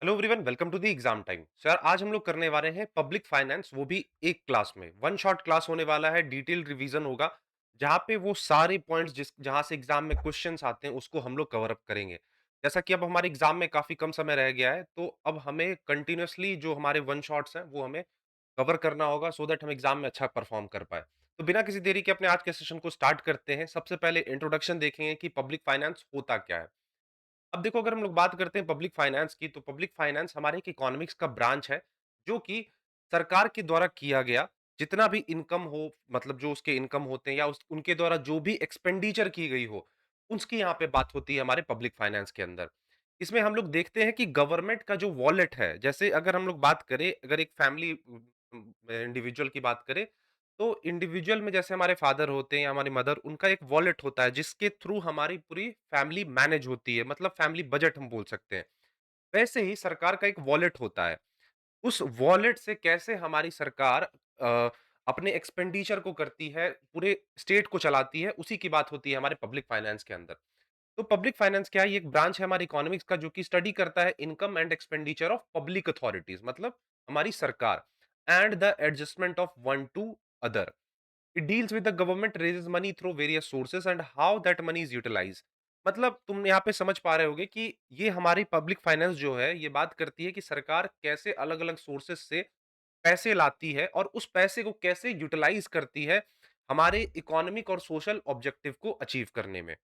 Hello everyone, welcome to the exam time. Sir, आज हम लोग करने वाले हैं पब्लिक फाइनेंस, वो भी एक क्लास में। वन शॉट क्लास होने वाला है, डिटेल रिवीजन होगा जहां पे वो सारे पॉइंट्स जिस जहां से एग्जाम में क्वेश्चंस आते हैं उसको हम लोग कवर अप करेंगे। जैसा कि अब हमारे एग्जाम में काफी कम समय रह गया है, तो अब हमें कंटिन्यूअसली जो हमारे वन शॉट्स हैं वो हमें कवर करना होगा सो दैट हम एग्जाम में अच्छा परफॉर्म कर पाए। तो बिना किसी देरी के अपने आज के सेशन को स्टार्ट करते हैं। सबसे पहले इंट्रोडक्शन देखेंगे कि पब्लिक फाइनेंस होता क्या है। अब देखो, अगर हम लोग बात करते हैं पब्लिक फाइनेंस की, तो पब्लिक फाइनेंस हमारे एक इकोनॉमिक्स का ब्रांच है जो कि सरकार के द्वारा किया गया जितना भी इनकम हो, मतलब जो उसके इनकम होते हैं या उनके द्वारा जो भी एक्सपेंडिचर की गई हो, उसकी यहाँ पे बात होती है हमारे पब्लिक फाइनेंस के अंदर। इसमें हम लोग देखते हैं कि गवर्नमेंट का जो वॉलेट है, जैसे अगर हम लोग बात करें, अगर एक फैमिली इंडिविजुअल की बात करें, तो इंडिविजुअल में जैसे हमारे फादर होते हैं या हमारी मदर, उनका एक वॉलेट होता है जिसके थ्रू हमारी पूरी फैमिली मैनेज होती है, मतलब फैमिली बजट हम बोल सकते हैं। वैसे ही सरकार का एक वॉलेट होता है। उस वॉलेट से कैसे हमारी सरकार अपने एक्सपेंडिचर को करती है, पूरे स्टेट को चलाती है, उसी की बात होती है हमारे पब्लिक फाइनेंस के अंदर। तो पब्लिक फाइनेंस क्या है? ये एक ब्रांच है हमारे इकोनॉमिक्स का जो कि स्टडी करता है income and expenditure of public authorities, मतलब हमारी सरकार, and the adjustment of one to other. It deals with the government raises money through various sources and how that money is utilised. मतलब तुम यहाँ पे समझ पा रहे होगे कि ये हमारी पब्लिक फाइनेंस जो है ये बात करती है कि सरकार कैसे अलग अलग सोर्सेस से पैसे लाती है और उस पैसे को कैसे यूटिलाइज करती है हमारे इकोनॉमिक और सोशल ऑब्जेक्टिव को अचीव करने में।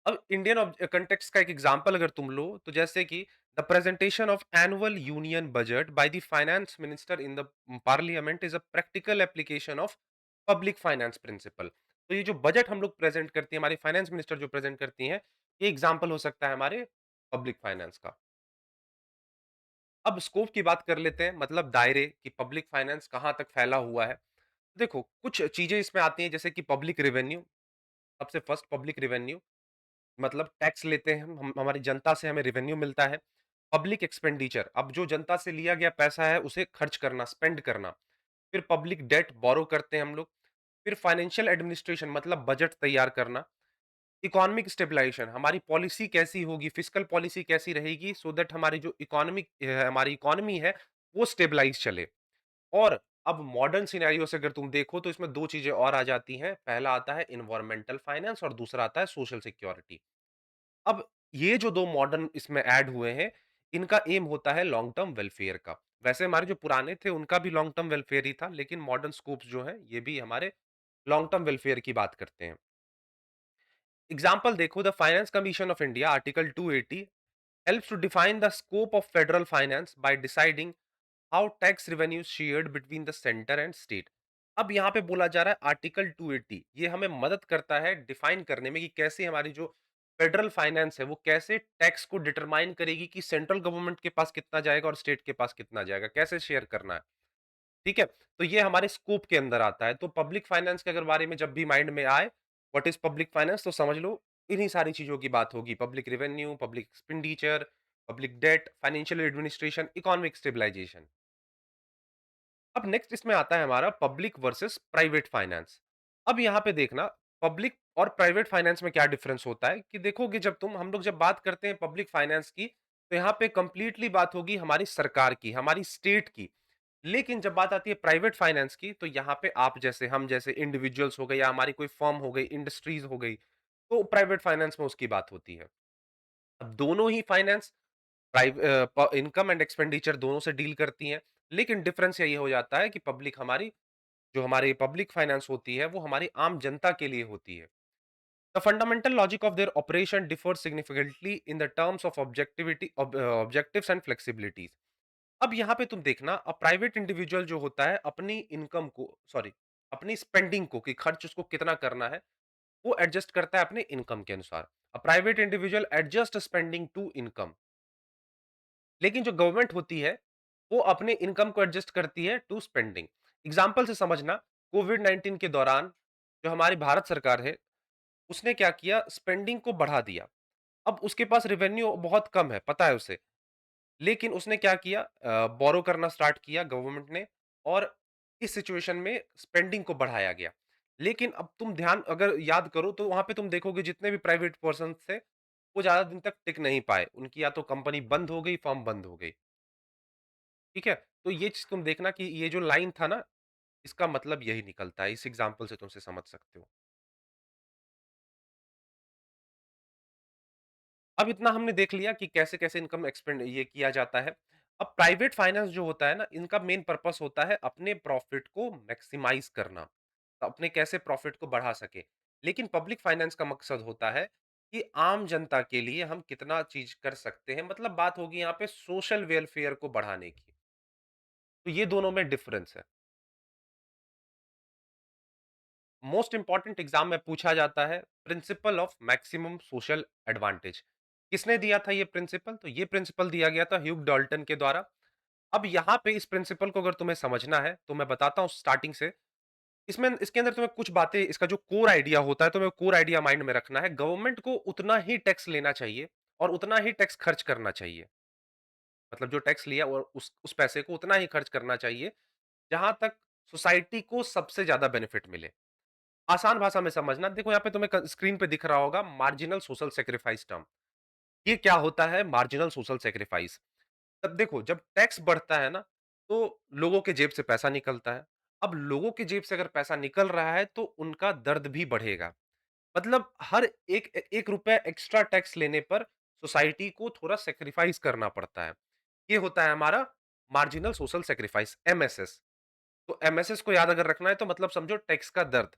अब इंडियन कंटेक्स्ट का एक एग्जांपल अगर तुम लो, तो जैसे कि the presentation of annual union budget by the finance minister in the parliament is a practical application of public finance principle. तो ये जो बजट हम लोग प्रेजेंट करती है, हमारी फाइनेंस मिनिस्टर जो प्रेजेंट करती हैं, ये एग्जांपल हो सकता है हमारे पब्लिक फाइनेंस का। अब स्कोप की बात कर लेते हैं, मतलब दायरे कि पब्लिक फाइनेंस कहाँ तक फैला हुआ है। देखो, कुछ चीजें इसमें आती हैं जैसे कि पब्लिक रेवेन्यू। सबसे फर्स्ट पब्लिक रेवेन्यू, मतलब टैक्स लेते हैं हम हमारी जनता से हमें रेवेन्यू मिलता है। पब्लिक एक्सपेंडिचर, अब जो जनता से लिया गया पैसा है उसे खर्च करना, स्पेंड करना। फिर पब्लिक डेट, बोरो करते हैं हम लोग। फिर फाइनेंशियल एडमिनिस्ट्रेशन, मतलब बजट तैयार करना। इकोनॉमिक स्टेबलाइजेशन, हमारी पॉलिसी कैसी होगी, फिस्कल पॉलिसी कैसी रहेगी सो दैट हमारी जो इकोनॉमिक हमारी इकोनॉमी है वो स्टेबलाइज चले। और अब मॉडर्न सिनेरियो से अगर तुम देखो तो इसमें दो चीजें और आ जाती हैं। पहला आता है इन्वायरमेंटल फाइनेंस और दूसरा आता है सोशल सिक्योरिटी। अब ये जो 2 मॉडर्न इसमें ऐड हुए हैं, इनका एम होता है लॉन्ग टर्म वेलफेयर का। वैसे हमारे जो पुराने थे उनका भी लॉन्ग टर्म वेलफेयर ही था, लेकिन मॉडर्न स्कोप्स जो हैं, ये भी हमारे लॉन्ग टर्म वेलफेयर की बात करते हैं। एग्जांपल देखो, the finance commission of India article 280 helps to define the scope of federal finance by deciding how tax revenue shared between the centre and state. अब यहाँ पे बोला जा रहा है आर्टिकल 280, ये हमें मदद करता है डिफाइन करने में कि कैसे हमारी जो फेडरल फाइनेंस है वो कैसे टैक्स को डिटरमाइन करेगी कि सेंट्रल गवर्नमेंट के पास कितना जाएगा और स्टेट के पास कितना जाएगा, कैसे शेयर करना है। ठीक है, तो ये हमारे स्कोप के अंदर आता है। तो पब्लिक फाइनेंस के अगर बारे में जब भी माइंड में आए, व्हाट इज पब्लिक फाइनेंस, तो समझ लो इन्हीं सारी चीजों की बात होगी। Public revenue, public expenditure, public debt, financial administration, economic stabilisation. अब नेक्स्ट इसमें आता है हमारा पब्लिक वर्सेस प्राइवेट फाइनेंस। अब यहाँ पे देखना, पब्लिक और प्राइवेट फाइनेंस में क्या डिफरेंस होता है कि देखोगे, जब हम लोग जब बात करते हैं पब्लिक फाइनेंस की, तो यहाँ पे कंप्लीटली बात होगी हमारी सरकार की, हमारी स्टेट की। लेकिन जब बात आती है प्राइवेट फाइनेंस की, तो यहाँ पे आप जैसे, हम जैसे इंडिविजुअल्स हो गए या हमारी कोई फर्म हो गई, इंडस्ट्रीज हो गई, तो प्राइवेट फाइनेंस में उसकी बात होती है। अब दोनों ही फाइनेंस इनकम एंड एक्सपेंडिचर दोनों से डील करती हैं, लेकिन डिफरेंस यही हो जाता है कि पब्लिक हमारी जो हमारी पब्लिक फाइनेंस होती है वो हमारी आम जनता के लिए होती है। The fundamental logic of their operation differ significantly in the terms of objectivity, objectives and flexibilities. अब यहाँ पे तुम देखना, प्राइवेट इंडिविजुअल जो होता है अपनी इनकम को, सॉरी, अपनी स्पेंडिंग को, कि खर्च उसको कितना करना है, वो एडजस्ट करता है अपने इनकम के अनुसार। A private individual adjust spending to income. लेकिन जो गवर्नमेंट होती है वो अपने इनकम को एडजस्ट करती है टू स्पेंडिंग। एग्जाम्पल से समझना, कोविड 19 के दौरान जो हमारी भारत सरकार है उसने क्या किया, स्पेंडिंग को बढ़ा दिया। अब उसके पास रेवेन्यू बहुत कम है, पता है उसे, लेकिन उसने क्या किया, बोरो करना स्टार्ट किया गवर्नमेंट ने, और इस सिचुएशन में स्पेंडिंग को बढ़ाया गया। लेकिन अब तुम ध्यान अगर याद करो तो वहां पे तुम देखोगे जितने भी प्राइवेट पर्सन थे, वो ज़्यादा दिन तक टिक नहीं पाए। उनकी या तो कंपनी बंद हो गई, फर्म बंद हो गई। ठीक है? तो ये चीज़ तुम देखना कि ये जो लाइन था ना, इसका मतलब यही निकलता है। इस एग्ज़ाम्पल से तुम इसे समझ सकते हो। अब इतना हमने देख लिया कि कैसे-कैसे इनकम एक्सपेंड ये किया जाता है। अब प्राइवेट फाइनेंस जो होता है ना, इनका मेन पर्पस होता है अपने प्रॉफिट को मैक्सिमाइज़ करना। अपने कैसे प्रॉफिट को बढ़ा सके। लेकिन पब्लिक फाइनेंस का मकसद होता है कि आम जनता के लिए हम कितना चीज़ कर सकते हैं। मतलब बात होगी यहाँ पे सोशल वेलफेयर को बढ़ाने की। तो ये दोनों में डिफरेंस है। मोस्ट इंपॉर्टेंट एग्जाम में पूछा जाता है principal of maximum social advantage. किसने दिया था ये प्रिंसिपल? तो ये प्रिंसिपल दिया गया था ह्यूग डॉल्टन के द्वारा। अब यहाँ पे इस प्रिंसिपल को अगर तुम्हें समझना है तो मैं बताता हूँ स्टार्टिंग से। इसमें इसके अंदर तुम्हें कुछ बातें, इसका जो कोर आइडिया होता है, तुम्हें कोर आइडिया माइंड में रखना है। गवर्नमेंट को उतना ही टैक्स लेना चाहिए और उतना ही टैक्स खर्च करना चाहिए। मतलब जो टैक्स लिया और उस पैसे को उतना ही खर्च करना चाहिए जहां तक सोसाइटी को सबसे ज्यादा बेनिफिट मिले। आसान भाषा में समझना, देखो यहाँ पे तुम्हें स्क्रीन पे दिख रहा होगा मार्जिनल सोशल सेक्रीफाइस टर्म। ये क्या होता है मार्जिनल सोशल सेक्रीफाइस? तब देखो जब टैक्स बढ़ता है ना, तो लोगों के जेब से पैसा निकलता है। अब लोगों के जेब से अगर पैसा निकल रहा है तो उनका दर्द भी बढ़ेगा। मतलब हर एक एक रुपया एक्स्ट्रा टैक्स लेने पर सोसाइटी को थोड़ा सेक्रीफाइस करना पड़ता है। ये होता है हमारा मार्जिनल सोशल सेक्रीफाइस, एमएसएस। तो एमएसएस को याद अगर रखना है तो मतलब समझो टैक्स का दर्द।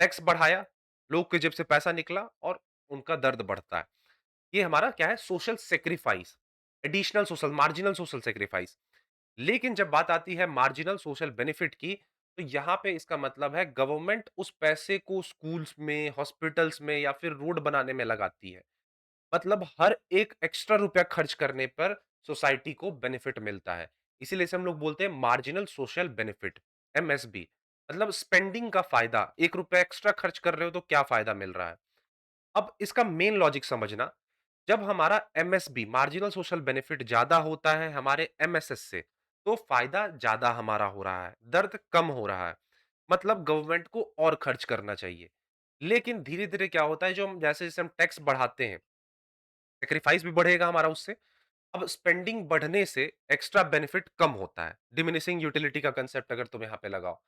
टैक्स बढ़ाया, लोग के जेब से पैसा निकला और उनका दर्द बढ़ता है। ये हमारा क्या है? Social sacrifice, additional social, marginal social sacrifice. लेकिन जब बात आती है मार्जिनल सोशल बेनिफिट की, तो यहां पे इसका मतलब है गवर्नमेंट उस पैसे को स्कूल्स में, हॉस्पिटल्स में या फिर रोड बनाने में लगाती है। मतलब हर एक एक्स्ट्रा रुपया खर्च करने पर सोसाइटी को बेनिफिट मिलता है। इसीलिए इसे हम लोग बोलते हैं मार्जिनल सोशल बेनिफिट, एमएसबी। मतलब स्पेंडिंग का फायदा, एक रुपया एक्स्ट्रा खर्च कर रहे हो तो क्या फायदा मिल रहा है। अब इसका मेन लॉजिक समझना, जब हमारा एमएसबी, मार्जिनल सोशल बेनिफिट ज्यादा होता है हमारे एमएसएस से, तो फायदा ज्यादा हमारा हो रहा है, दर्द कम हो रहा है। मतलब गवर्नमेंट को और खर्च करना चाहिए। लेकिन धीरे धीरे क्या होता है, जो हम जैसे जैसे हम टैक्स बढ़ाते हैं, सेक्रीफाइस भी बढ़ेगा हमारा उससे। अब स्पेंडिंग बढ़ने से एक्स्ट्रा बेनिफिट कम होता है। डिमिनिशिंग यूटिलिटी का कंसेप्ट अगर तुम यहां पे लगाओ,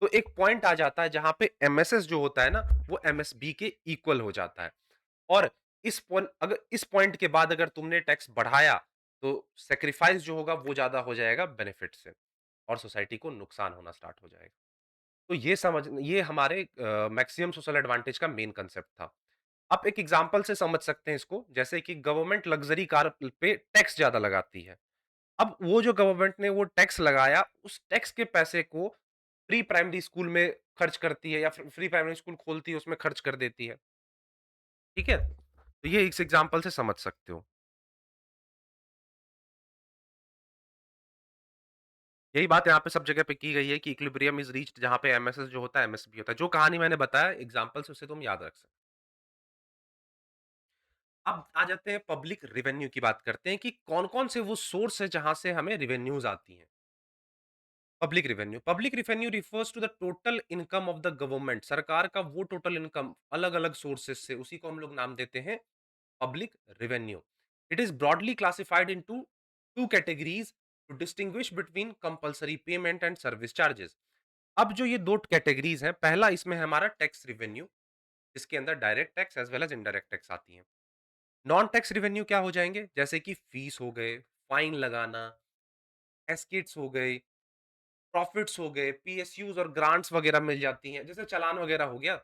तो एक पॉइंट आ जाता है जहां पे एमएसएस जो होता है ना, वो एमएसबी के इक्वल हो जाता है। और इस पॉइंट के बाद अगर तुमने टैक्स बढ़ाया, तो सेक्रीफाइस जो होगा वो ज्यादा हो जाएगा बेनिफिट से और सोसाइटी को नुकसान होना स्टार्ट हो जाएगा। तो ये हमारे मैक्सिमम सोशल एडवांटेज का मेन कंसेप्ट था। आप एक एग्जांपल से समझ सकते हैं इसको, जैसे कि गवर्नमेंट लग्जरी कार पे टैक्स ज्यादा लगाती है। अब वो जो गवर्नमेंट ने वो टैक्स लगाया, उस टैक्स के पैसे को प्री प्राइमरी स्कूल में खर्च करती है या फिर प्री प्राइमरी स्कूल खोलती है उसमें खर्च कर देती है। ठीक है? तो ये इस एग्जांपल से समझ सकते हो। यही बात यहाँ पे सब जगह पे की गई है कि इक्विलिब्रियम इज रीच्ड, जहाँ पे एमएसएस जो होता है एमएसबी होता है। जो कहानी मैंने बताया एग्जांपल से, उसे तुम याद रख सकते हो। अब आ जाते हैं पब्लिक रेवेन्यू की बात करते हैं कि कौन-कौन से वो सोर्स है जहाँ से हमें रेवेन्यूज़ आती हैं। Public revenue refers to the total income of the government. सरकार का वो टोटल इनकम अलग-अलग सोर्सेस से, उसी को हम लोग नाम देते हैं public revenue. It is broadly classified into two categories to distinguish between compulsory payment and service charges. अब जो ये दो कैटेगरीज हैं, पहला इसमें है हमारा टैक्स रेवेन्यू, जिसके अंदर direct tax as well as indirect tax आती हैं। नॉन टैक्स रेवेन्यू क्या हो जाएंगे? जैसे कि फीस हो गए, फाइन लगाना, एस्केट्स हो गए, प्रॉफिट्स हो गए, पीएसयूज और ग्रांट्स वगैरह मिल जाती हैं, जैसे चालान वगैरह हो गया।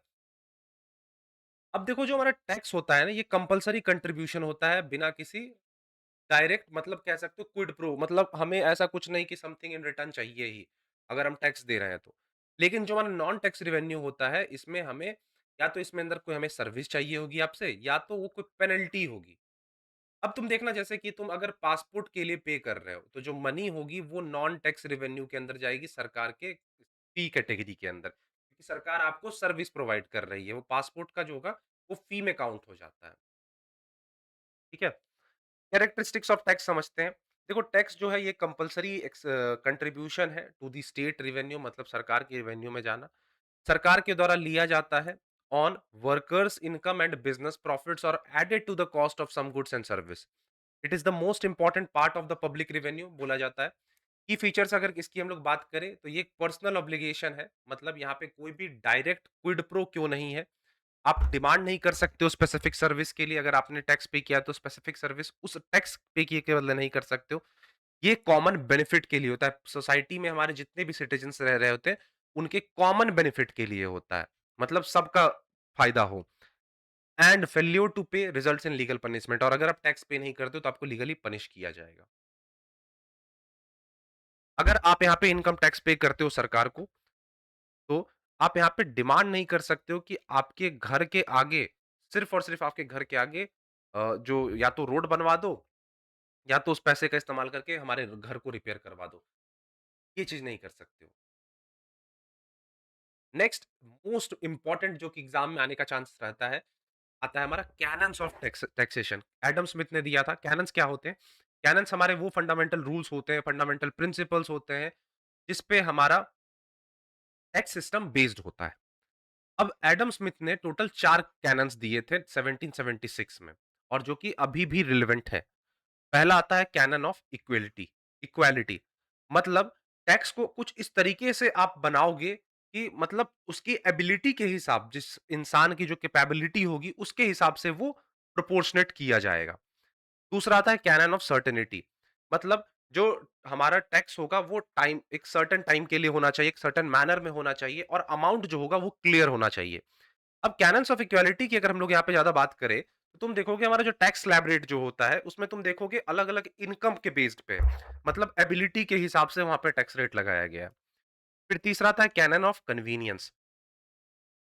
अब देखो जो हमारा टैक्स होता है ना, ये कंपलसरी कंट्रीब्यूशन होता है बिना किसी डायरेक्ट, मतलब कह सकते हो क्विड प्रो, मतलब हमें ऐसा कुछ नहीं कि समथिंग इन रिटर्न चाहिए ही अगर हम टैक्स दे रहे हैं तो। लेकिन जो हमारा नॉन टैक्स रेवेन्यू होता है, इसमें हमें या तो इसमें अंदर कोई हमें सर्विस चाहिए होगी आपसे, या तो वो कोई पेनल्टी होगी। अब तुम देखना, जैसे कि तुम अगर पासपोर्ट के लिए पे कर रहे हो, तो जो मनी होगी वो नॉन टैक्स रेवेन्यू के अंदर जाएगी, सरकार के फी कैटेगरी के अंदर, क्योंकि सरकार आपको सर्विस प्रोवाइड कर रही है। वो पासपोर्ट का जो होगा वो फी में काउंट हो जाता है। ठीक है? कैरेक्टरिस्टिक्स ऑफ टैक्स समझते हैं। देखो टैक्स जो है ये कंपल्सरी कंट्रीब्यूशन है टू द स्टेट रेवेन्यू, मतलब सरकार की रेवेन्यू में जाना। सरकार के द्वारा लिया जाता है on workers' income and business profits are added to the cost of some goods and service. It is the most important part of the public revenue बोला जाता है। की फीचर्स अगर इसकी हम लोग बात करें तो ये एक पर्सनल ऑब्लिगेशन है, मतलब यहाँ पे कोई भी डायरेक्ट क्विड प्रो क्यों नहीं है। आप डिमांड नहीं कर सकते हो स्पेसिफिक सर्विस के लिए, अगर आपने टैक्स पे किया तो स्पेसिफिक सर्विस उस टैक्स पे किए के बदले नहीं कर सकते हो। ये कॉमन बेनिफिट के लिए होता है। सोसाइटी में हमारे जितने भी सिटीजन्स रह रहे होते हैं, उनके कॉमन बेनिफिट के लिए होता है। मतलब सबका फ़ायदा हो। एंड फेल्योर टू पे रिजल्ट्स इन लीगल पनिशमेंट, और अगर आप टैक्स पे नहीं करते हो तो आपको लीगली पनिश किया जाएगा। अगर आप यहाँ पे इनकम टैक्स पे करते हो सरकार को, तो आप यहाँ पे डिमांड नहीं कर सकते हो कि आपके घर के आगे, सिर्फ़ और सिर्फ़ आपके घर के आगे जो या तो रोड बनवा दो, या तो उस पैसे का इस्तेमाल करके हमारे घर को रिपेयर करवा दो। ये चीज़ नहीं कर सकते हो। नेक्स्ट मोस्ट इंपॉर्टेंट जो कि एग्जाम में आने का चांस रहता है, आता है हमारा cannons of taxation. Adam Smith ने दिया था। कैनन्स क्या होते हैं? कैनन्स हमारे वो फंडामेंटल रूल्स होते हैं, फंडामेंटल प्रिंसिपल्स होते हैं, जिस पे हमारा टैक्स सिस्टम बेस्ड होता है। अब एडम स्मिथ ने टोटल 4 कैनन्स दिए थे 1776 में, और जो कि अभी भी रिलेवेंट है। पहला आता है कैनन ऑफ इक्वलिटी। इक्वालिटी मतलब टैक्स को कुछ इस तरीके से आप बनाओगे कि मतलब उसकी एबिलिटी के हिसाब, जिस इंसान की जो कैपेबिलिटी होगी उसके हिसाब से वो प्रोपोर्शनेट किया जाएगा। दूसरा आता है कैनन ऑफ सर्टेनिटी, मतलब जो हमारा टैक्स होगा वो टाइम, एक सर्टेन टाइम के लिए होना चाहिए, एक सर्टेन मैनर में होना चाहिए, और अमाउंट जो होगा वो क्लियर होना चाहिए। अब कैनन्स ऑफ इक्वालिटी की अगर हम लोग यहाँ पे ज्यादा बात करें, तो तुम देखोगे हमारा जो टैक्स स्लैब रेट जो होता है उसमें तुम देखोगे अलग अलग इनकम के बेस्ड पे, मतलब एबिलिटी के हिसाब से वहां पे टैक्स रेट लगाया गया है। फिर तीसरा था कैनन ऑफ कन्वीनियंस।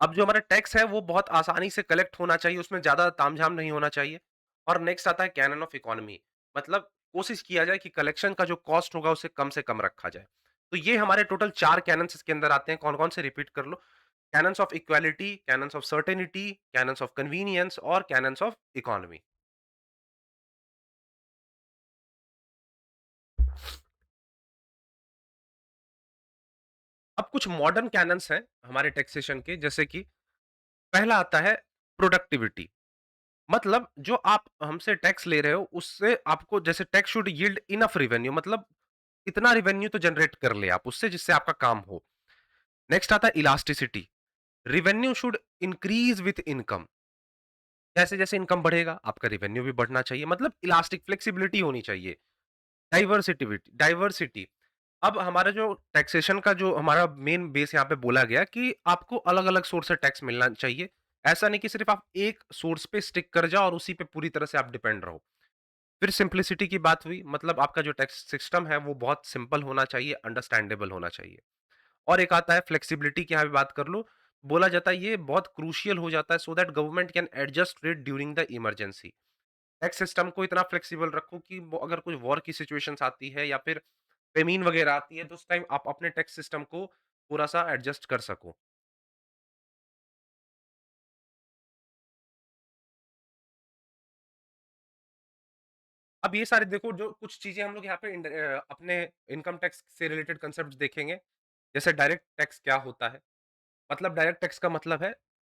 अब जो हमारा टैक्स है वो बहुत आसानी से कलेक्ट होना चाहिए, उसमें ज्यादा तामझाम नहीं होना चाहिए। और नेक्स्ट आता है कैनन ऑफ इकोनॉमी, मतलब कोशिश किया जाए कि कलेक्शन का जो कॉस्ट होगा उसे कम से कम रखा जाए। तो ये हमारे टोटल 4 कैनन्स इसके अंदर आते हैं। कौन-कौन से रिपीट कर लो। Canons of equality, canons of certainty, canons of convenience और कैनन्स ऑफ इकोनॉमी। अब कुछ मॉडर्न कैनन्स हैं हमारे टैक्सेशन के, जैसे कि पहला आता है प्रोडक्टिविटी। मतलब जो आप हमसे टैक्स ले रहे हो उससे आपको, जैसे tax should yield enough revenue, मतलब इतना रेवेन्यू तो जनरेट कर ले आप उससे जिससे आपका काम हो। नेक्स्ट आता है elasticity. Revenue should increase with income. जैसे जैसे इनकम बढ़ेगा आपका रेवेन्यू भी बढ़ना चाहिए, मतलब इलास्टिक फ्लेक्सिबिलिटी होनी चाहिए। डाइवर्सिटी, अब हमारा जो टैक्सेशन का जो हमारा मेन बेस यहाँ पे बोला गया कि आपको अलग अलग सोर्स से टैक्स मिलना चाहिए। ऐसा नहीं कि सिर्फ आप एक सोर्स पे स्टिक कर जाओ और उसी पे पूरी तरह से आप डिपेंड रहो। फिर सिंप्लिसिटी की बात हुई, मतलब आपका जो टैक्स सिस्टम है वो बहुत सिंपल होना चाहिए, अंडरस्टैंडेबल होना चाहिए। और एक आता है फ्लेक्सिबिलिटी की, यहाँ पे बात कर लो। बोला जाता है ये बहुत क्रूशियल हो जाता है so that government can adjust rate during the emergency. Tax system को इतना फ्लेक्सिबल रखो कि वो अगर कोई वॉर की सिचुएशंस आती है या फिर फेमीन वगैरह आती है तो उस टाइम आप अपने टैक्स सिस्टम को थोड़ा सा एडजस्ट कर सको। अब ये सारे देखो, जो कुछ चीजें हम लोग यहाँ पे अपने इनकम टैक्स से रिलेटेड कंसेप्ट देखेंगे। जैसे डायरेक्ट टैक्स क्या होता है, मतलब डायरेक्ट टैक्स का मतलब है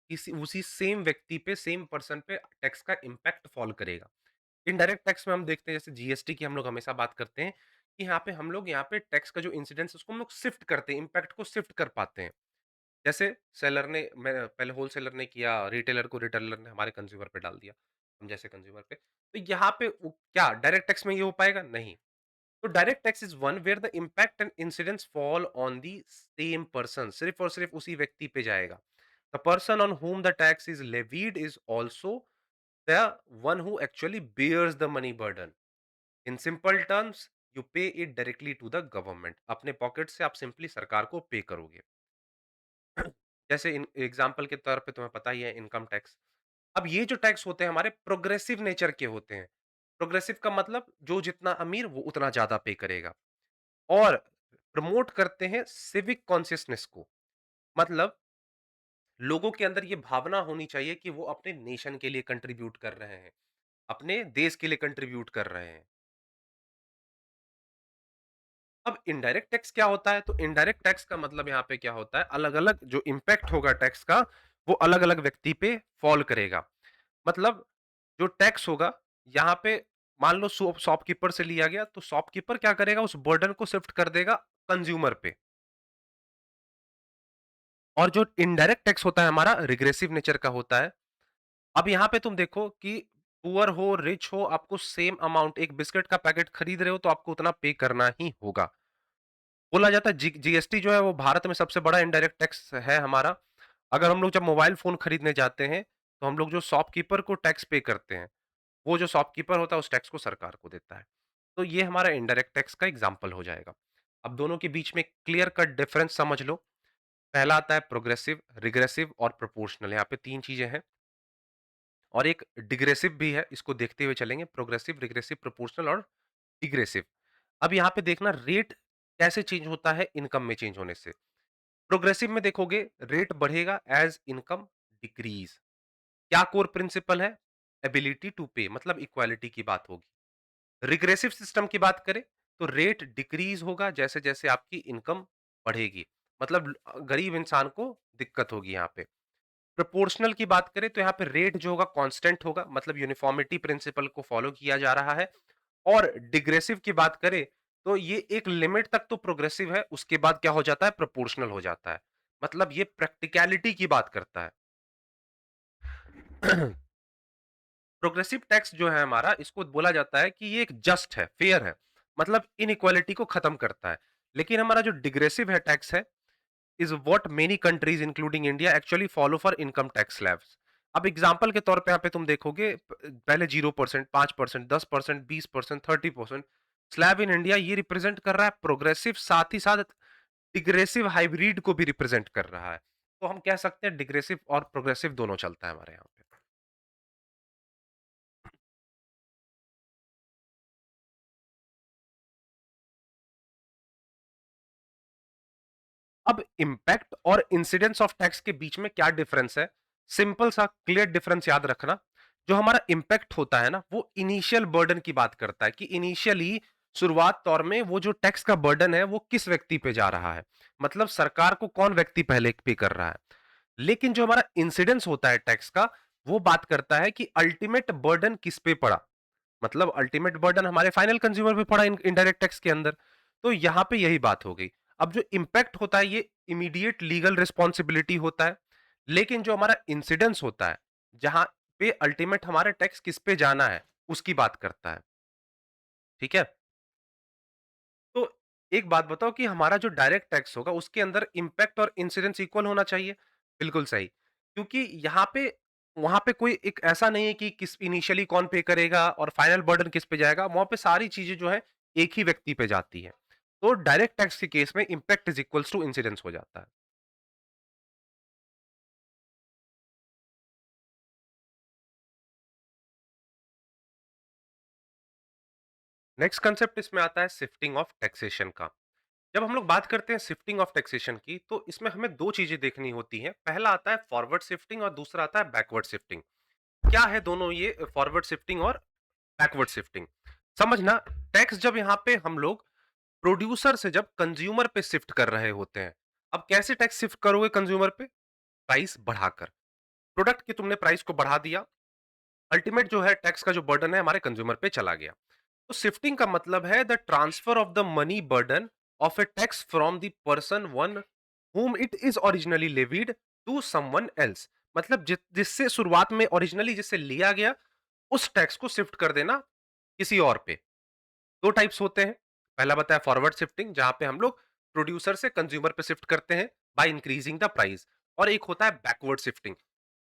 किसी उसी सेम व्यक्ति पे, सेम पर्सन पे टैक्स का इम्पैक्ट फॉल करेगा। इनडायरेक्ट टैक्स में हम देखते हैं, जैसे जीएसटी की हम लोग हमेशा बात करते हैं कि यहाँ पे हम लोग यहाँ पे टैक्स का जो इंसिडेंस उसको हम लोग शिफ्ट करते हैं, इम्पैक्ट को शिफ्ट कर पाते हैं। जैसे सेलर ने, मैं पहले होलसेलर ने किया, रिटेलर को रिटेलर ने हमारे कंज्यूमर पे डाल दिया, हम जैसे कंज्यूमर पे। तो यहाँ पे क्या डायरेक्ट टैक्स में ये हो पाएगा? नहीं। तो direct tax is one where the impact and incidence fall on the same person, सिर्फ और सिर्फ उसी व्यक्ति पे जाएगा। The person on whom the tax is levied is also the one who actually bears the money burden. In simple terms, you pay it directly to the government. अपने pocket से आप सिंपली सरकार को पे करोगे। जैसे इन एग्जाम्पल के तौर पे तुम्हें पता ही है इनकम टैक्स। अब ये जो टैक्स होते हैं हमारे प्रोग्रेसिव नेचर के होते हैं। प्रोग्रेसिव का मतलब जो जितना अमीर वो उतना ज्यादा पे करेगा, और प्रमोट करते हैं सिविक कॉन्शियसनेस को। मतलब लोगों के अंदर ये भावना होनी चाहिए कि वो अपने नेशन के लिए कंट्रीब्यूट कर रहे हैं, अपने देश के लिए कंट्रीब्यूट कर रहे हैं। अब इनडायरेक्ट टैक्स क्या होता है? तो इनडायरेक्ट टैक्स का मतलब यहाँ पे क्या होता है, अलग-अलग जो इम्पैक्ट होगा टैक्स का, वो अलग-अलग व्यक्ति पे फॉल करेगा। मतलब जो टैक्स होगा, यहाँ पे मान लो शॉपकीपर से लिया गया, तो शॉपकीपर क्या करेगा, उस बर्डन को शिफ्ट कर देगा कंज्यूमर पे। और जो इनडायरेक्ट टैक्स होता है हमारा, रिग्रेसिव नेचर का होता है। अब यहाँ पे तुम देखो कि पुअर हो, रिच हो, आपको सेम अमाउंट, एक बिस्किट का पैकेट खरीद रहे हो तो आपको उतना पे करना ही होगा। बोला जाता है जीएसटी जो है वो भारत में सबसे बड़ा इनडायरेक्ट टैक्स है हमारा। अगर हम लोग जब मोबाइल फ़ोन खरीदने जाते हैं, तो हम लोग जो शॉपकीपर को टैक्स पे करते हैं, वो जो शॉपकीपर होता है उस टैक्स को सरकार को देता है। तो ये हमारा इनडायरेक्ट टैक्स का एग्ज़ाम्पल हो जाएगा। अब दोनों के बीच में क्लियर कट डिफरेंस समझ लो। पहला आता है प्रोग्रेसिव, रिग्रेसिव और प्रोपोर्शनल, यहाँ पे 3 चीज़ें हैं। और एक डिग्रेसिव भी है, इसको देखते हुए चलेंगे, प्रोग्रेसिव, रिग्रेसिव, प्रोपोर्शनल और डिग्रेसिव। अब यहाँ पे देखना रेट कैसे चेंज होता है इनकम में चेंज होने से। प्रोग्रेसिव में देखोगे रेट बढ़ेगा एज इनकम डिक्रीज। क्या कोर प्रिंसिपल है? एबिलिटी टू पे, मतलब इक्वालिटी की बात होगी। रिग्रेसिव सिस्टम की बात करें तो रेट डिक्रीज होगा जैसे जैसे आपकी इनकम बढ़ेगी, मतलब गरीब इंसान को दिक्कत होगी यहाँ पे। प्रोपोर्शनल की बात करें तो यहाँ पे रेट जो होगा कांस्टेंट होगा, मतलब यूनिफॉर्मिटी प्रिंसिपल को फॉलो किया जा रहा है। और डिग्रेसिव की बात करें तो ये एक लिमिट तक तो प्रोग्रेसिव है, उसके बाद क्या हो जाता है, प्रोपोर्शनल हो जाता है। मतलब ये प्रैक्टिकलिटी की बात करता है। प्रोग्रेसिव टैक्स जो है हमारा, इसको बोला जाता है कि ये एक जस्ट है, फेयर है, मतलब इनइक्वालिटी को खत्म करता है। लेकिन हमारा जो डिग्रेसिव है टैक्स है, is what many countries including India actually follow for income tax slabs. अब एग्जांपल के तौर पे यहाँ पे तुम देखोगे, पहले 0%, 5%, 10%, 20%, 30% स्लैब इन इंडिया, ये रिप्रेजेंट कर रहा है प्रोग्रेसिव, साथ ही साथ डिग्रेसिव हाइब्रिड को भी रिप्रेजेंट कर रहा है। तो हम कह सकते हैं डिग्रेसिव और प्रोग्रेसिव दोनों चलता है हमारे यहाँ पे। अब इम्पैक्ट और इंसिडेंस ऑफ टैक्स के बीच में क्या डिफरेंस है? सिंपल सा क्लियर डिफरेंस याद रखना। जो हमारा इम्पैक्ट होता है ना, वो इनिशियल बर्डन की बात करता है कि इनिशियली शुरुआत तौर में वो जो टैक्स का बर्डन है वो किस व्यक्ति पे जा रहा है, मतलब सरकार को कौन व्यक्ति पहले पे कर रहा है। लेकिन जो हमारा इंसिडेंस होता है टैक्स का, वो बात करता है कि अल्टीमेट बर्डन किस पे पड़ा, मतलब अल्टीमेट बर्डन हमारे फाइनल कंज्यूमर पे पड़ा इनडायरेक्ट टैक्स के अंदर। तो यहां पे यही बात हो गई। अब जो इम्पैक्ट होता है ये इमीडिएट लीगल रिस्पॉन्सिबिलिटी होता है, लेकिन जो हमारा इंसिडेंस होता है, जहां पे अल्टीमेट हमारा टैक्स किस पे जाना है, उसकी बात करता है। ठीक है। तो एक बात बताओ कि हमारा जो डायरेक्ट टैक्स होगा उसके अंदर इम्पैक्ट और इंसिडेंस इक्वल होना चाहिए। बिल्कुल सही, क्योंकि यहाँ पे वहां पे कोई एक ऐसा नहीं है कि किस इनिशियली कौन पे करेगा और फाइनल बर्डन किस पे जाएगा, वहां पे सारी चीजें जो है एक ही व्यक्ति पे जाती है। तो डायरेक्ट टैक्स के केस में impact is equals to incidence हो जाता है। नेक्स्ट कंसेप्ट इसमें आता है शिफ्टिंग ऑफ टैक्सेशन का। जब हम लोग बात करते हैं शिफ्टिंग ऑफ टैक्सेशन की, तो इसमें हमें दो चीजें देखनी होती हैं। पहला आता है फॉरवर्ड शिफ्टिंग और दूसरा आता है बैकवर्ड शिफ्टिंग। क्या है दोनों ये, फॉरवर्ड शिफ्टिंग और बैकवर्ड शिफ्टिंग? समझना, टैक्स जब यहाँ पे हम लोग प्रोड्यूसर से जब कंज्यूमर पे शिफ्ट कर रहे होते हैं, अब कैसे टैक्स शिफ्ट करोगे कंज्यूमर पे? प्राइस बढ़ाकर। प्रोडक्ट की तुमने प्राइस को बढ़ा दिया, अल्टीमेट जो है टैक्स का जो बर्डन है हमारे कंज्यूमर पे चला गया। तो शिफ्टिंग का मतलब है the transfer of the money burden of a tax from the person on whom it is originally levied to someone else. मतलब जिससे शुरुआत में ओरिजिनली जिससे लिया गया, उस टैक्स को शिफ्ट कर देना किसी और पे। दो टाइप्स होते हैं। पहला बताया फॉरवर्ड शिफ्टिंग, जहां पे हम लोग प्रोड्यूसर से कंज्यूमर पे शिफ्ट करते हैं बाय इंक्रीजिंग द प्राइस। और एक होता है बैकवर्ड शिफ्टिंग,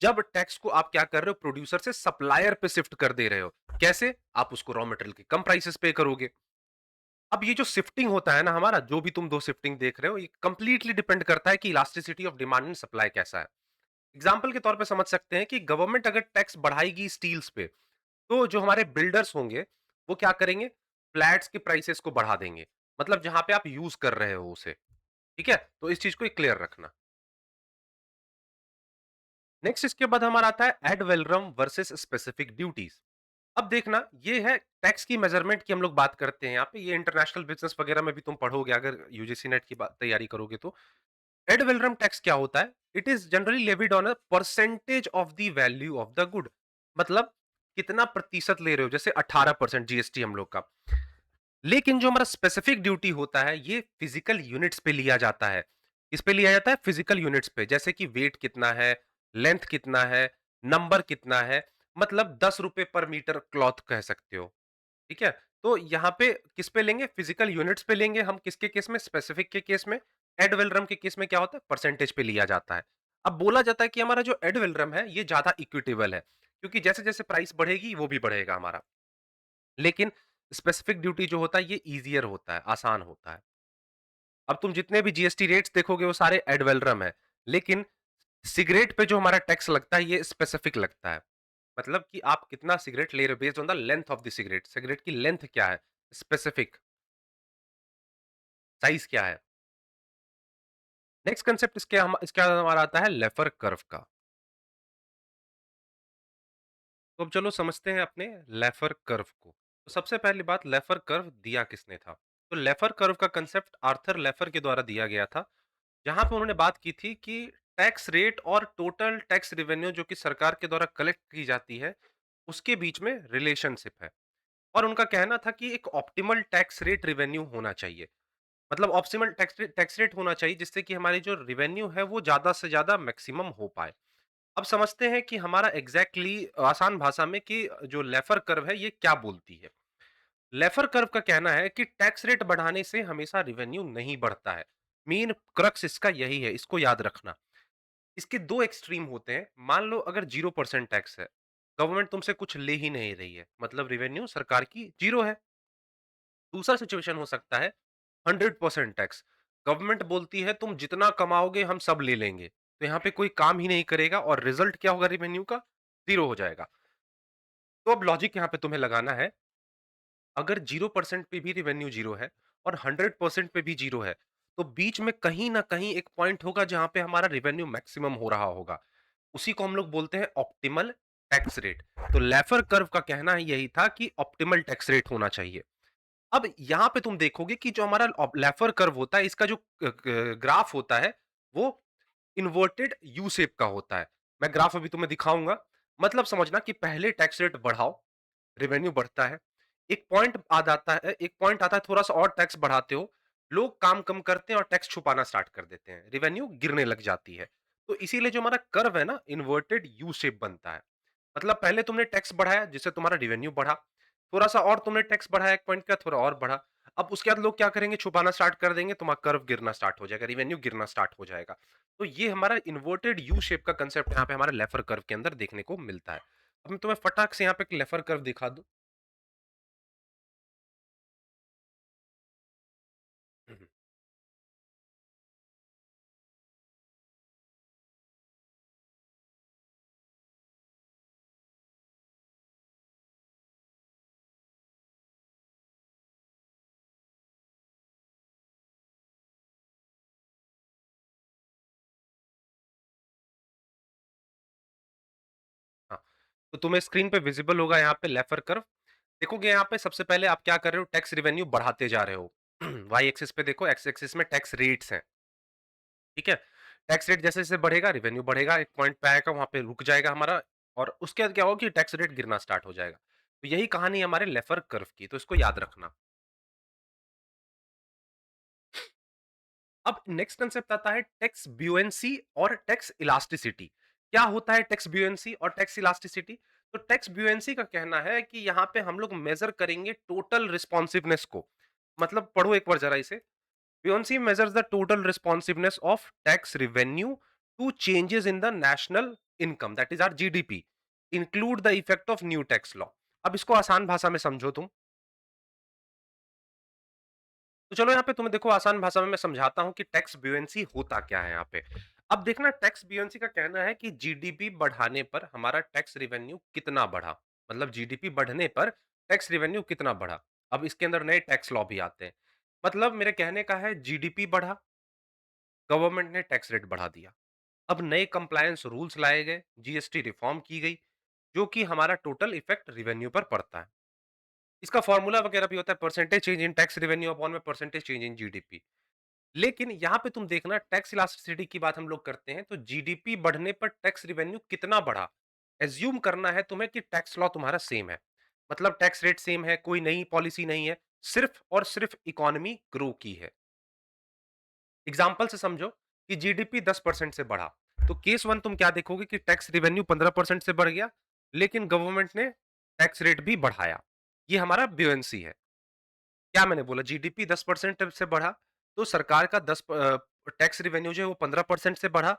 जब टैक्स को आप क्या कर रहे हो, प्रोड्यूसर से सप्लायर पे शिफ्ट कर दे रहे हो। कैसे? आप उसको रॉ मटेरियल के कम प्राइसेस पे करोगे। अब ये जो शिफ्टिंग होता है ना हमारा, जो भी तुम दो शिफ्टिंग देख रहे हो, ये कंप्लीटली डिपेंड करता है कि elasticity of demand and supply कैसा है। एग्जाम्पल के तौर पे समझ सकते हैं कि गवर्नमेंट अगर टैक्स बढ़ाएगी स्टील्स पे, तो जो हमारे बिल्डर्स होंगे वो क्या करेंगे, फ्लैट्स के प्राइसेस को बढ़ा देंगे, मतलब जहां पे आप यूज कर रहे हो उसे। ठीक है, तो इस चीज को क्लियर रखना। नेक्स्ट इसके बाद हमारा आता है एड वेलरम वर्सेस स्पेसिफिक ड्यूटीज। अब देखना, ये है टैक्स की मेजरमेंट की हम लोग बात करते हैं यहाँ पे, ये इंटरनेशनल बिजनेस वगैरह में भी तुम पढ़ोगे अगर यूजीसी नेट की तैयारी करोगे तो। एड वेलरम टैक्स क्या होता है? It is generally levied on a percentage of the value of the good. मतलब कितना प्रतिशत ले रहे हो, जैसे 18% जीएसटी हम लोग का। लेकिन जो हमारा स्पेसिफिक ड्यूटी होता है ये फिजिकल यूनिट्स पे लिया जाता है। इस पे लिया जाता है फिजिकल यूनिट्स पे, जैसे कि वेट कितना है, लेंथ कितना है, नंबर कितना है। मतलब 10 रुपए पर मीटर क्लॉथ कह सकते हो। ठीक है। तो यहाँ पे किस पे लेंगे, फिजिकल यूनिट्स पे लेंगे हम, किसके केस में, स्पेसिफिक के केस में। एड वेलरम के केस में क्या होता है, परसेंटेज पे लिया जाता है। अब बोला जाता है कि हमारा जो एड वेलरम है ये ज्यादा इक्विटेबल है, क्योंकि जैसे जैसे प्राइस बढ़ेगी वो भी बढ़ेगा हमारा। लेकिन स्पेसिफिक ड्यूटी जो होता है ये ईजियर होता है, आसान होता है। अब तुम जितने भी जीएसटी रेट्स देखोगे वो सारे एड वेलरम है, लेकिन सिगरेट पे जो हमारा टैक्स लगता है ये स्पेसिफिक लगता है। मतलब कि आप कितना सिगरेट ले रहे हो based on the length of the cigarette, cigarette की लेंथ क्या है, स्पेसिफिक साइज क्या है। नेक्स्ट कंसेप्ट इसके हमारा आता है लेफर कर्व का। तो अब चलो समझते हैं अपने लेफर कर्व को। तो सबसे पहली बात, लेफर कर्व दिया किसने था। तो लेफर कर्व का कंसेप्ट आर्थर लेफर के द्वारा दिया गया था, जहां पे उन्होंने बात की थी कि टैक्स रेट और टोटल टैक्स रेवेन्यू जो कि सरकार के द्वारा कलेक्ट की जाती है उसके बीच में रिलेशनशिप है। और उनका कहना था कि एक ऑप्टिमल टैक्स रेट रेवेन्यू होना चाहिए। मतलब ऑप्टिमल टैक्स रेट होना चाहिए जिससे कि हमारी जो रेवेन्यू है वो ज्यादा से ज्यादा मैक्सिमम हो पाए। अब समझते हैं कि हमारा एग्जैक्टली आसान भाषा में कि जो लेफर कर्व है ये क्या बोलती है। लेफर कर्व का कहना है कि टैक्स रेट बढ़ाने से हमेशा रेवेन्यू नहीं बढ़ता है। मेन क्रक्स इसका यही है, इसको याद रखना। इसके दो एक्सट्रीम होते हैं। मान लो अगर 0% टैक्स है, गवर्नमेंट तुमसे कुछ ले ही नहीं रही है, मतलब रेवेन्यू सरकार की जीरो है। दूसरा सिचुएशन हो सकता है 100% टैक्स, गवर्नमेंट बोलती है तुम जितना कमाओगे हम सब ले लेंगे, तो यहाँ पे कोई काम ही नहीं करेगा और रिजल्ट क्या होगा रेवेन्यू का, जीरो हो जाएगा। तो अब लॉजिक यहाँ पे तुम्हें लगाना है, अगर 0% पे भी रेवेन्यू जीरो है और 100% पे भी जीरो है, तो बीच में कहीं ना कहीं एक पॉइंट होगा जहां पे हमारा रेवेन्यू मैक्सिमम हो रहा होगा। उसी को हम लोग बोलते हैं ऑप्टिमल टैक्स रेट। तो लेफर कर्व का कहना ही यही था कि ऑप्टिमल टैक्स रेट होना चाहिए। अब यहां पे तुम देखोगे कि जो हमारा लेफर कर्व होता है इसका जो ग्राफ होता है वो इन्वर्टेड यू शेप का होता है। मैं ग्राफ अभी तुम्हें दिखाऊंगा। मतलब समझना कि पहले टैक्स रेट बढ़ाओ, रेवेन्यू बढ़ता है। एक पॉइंट आता है थोड़ा-सा और टैक्स बढ़ाते हो, लोग काम कम करते हैं और टैक्स छुपाना स्टार्ट कर देते हैं, रेवेन्यू गिरने लग जाती है। तो इसीलिए जो हमारा कर्व है ना, इन्वर्टेड यू शेप बनता है। मतलब पहले तुमने टैक्स बढ़ाया जिससे तुम्हारा रेवेन्यू बढ़ा, थोड़ा-सा और तुमने टैक्स बढ़ाया एक पॉइंट का, थोड़ा और बढ़ा। अब उसके बाद लोग क्या करेंगे, छुपाना स्टार्ट कर देंगे, तुम्हारा कर्व गिरना स्टार्ट हो जाएगा, रेवेन्यू गिरना स्टार्ट हो जाएगा। तो ये हमारा इन्वर्टेड यू शेप का कांसेप्ट यहाँ पे हमारे लेफर कर्व के अंदर देखने को मिलता है। अब मैं तुम्हें फटाक से यहाँ पे एक लेफर कर्व दिखा दूँ। हाँ, तो तुम्हें स्क्रीन पे विजिबल होगा यहाँ पे लेफर कर्व। देखोगे यहाँ पे सबसे पहले आप क्या कर रहे हो, टैक्स रेवेन्यू बढ़ाते जा रहे हो। वाई एक्सिस पे देखो, एक्स एक्सिस में टैक्स रेट्स हैं। ठीक है। टैक्स रेट जैसे जैसे बढ़ेगा रेवेन्यू बढ़ेगा, एक पॉइंट पे आएगा वहां पे रुक जाएगा हमारा, और उसके बाद क्या होगा कि टैक्स रेट गिरना स्टार्ट हो जाएगा। तो यही कहानी है हमारे लेफर कर्व की, तो इसको याद रखना। अब नेक्स्ट कंसेप्ट आता है टैक्स ब्यूएंसी और टैक्स इलास्टिसिटी। क्या होता है टैक्स ब्यूएंसी और टैक्स इलास्टिसिटी। तो टैक्स ब्यूएंसी का कहना है कि यहाँ पे हम लोग मेजर करेंगे टोटल रिस्पॉन्सिवनेस को। मतलब पढ़ो एक बार जरा इसे। Buoyancy measures the total responsiveness of tax revenue to changes in the national income, that is our GDP, include the effect of new tax law. अब इसको आसान भाषा में समझो तुम। तो चलो यहाँ पे तुम्हें देखो आसान भाषा में मैं समझाता हूँ कि टैक्स ब्यूएंसी होता क्या है यहाँ पे। अब देखना, टैक्स ब्यूएंसी का कहना है कि जीडीपी बढ़ाने पर हमारा टैक्स रेवेन्यू कितना बढ़ा। मतलब जीडीपी बढ़ने पर टैक्स रेवेन्यू कितना बढ़ा। अब इसके अंदर नए टैक्स लॉ भी आते हैं। मतलब मेरे कहने का है जीडीपी बढ़ा, गवर्नमेंट ने टैक्स रेट बढ़ा दिया। अब नए कंप्लायंस रूल्स लाए गए, जीएसटी रिफॉर्म की गई, जो कि हमारा टोटल इफेक्ट रेवेन्यू पर पड़ता है। इसका फॉर्मूला वगैरह भी होता है, percentage change in tax revenue upon में परसेंटेज चेंज इन जीडीपी। लेकिन यहाँ पे तुम देखना टैक्स इलास्टिसिटी की बात हम लोग करते हैं, तो जीडीपी बढ़ने पर टैक्स रिवेन्यू कितना बढ़ा? एज़्यूम करना है तुम्हें कि टैक्स लॉ तुम्हारा सेम है। मतलब टैक्स रेट सेम है, कोई नई पॉलिसी नहीं है, सिर्फ़ और सिर्फ़ इकोनॉमी ग्रो की है। एग्ज़ाम्पल से समझो कि जीडीपी 10% से बढ़ा, तो केस 1 तुम क्या देखोगे कि टैक्स रिवेन्यू 15% से बढ़ गया, लेकिन गवर्नमेंट ने टैक्स रेट भी बढ़ाया। ये हमारा ब्यूयंसी है। क्या मैंने बोला जीडीपी 10% से बढ़ा, तो सरकार का टैक्स रिवेन्यू जो है वो 15% से बढ़ा,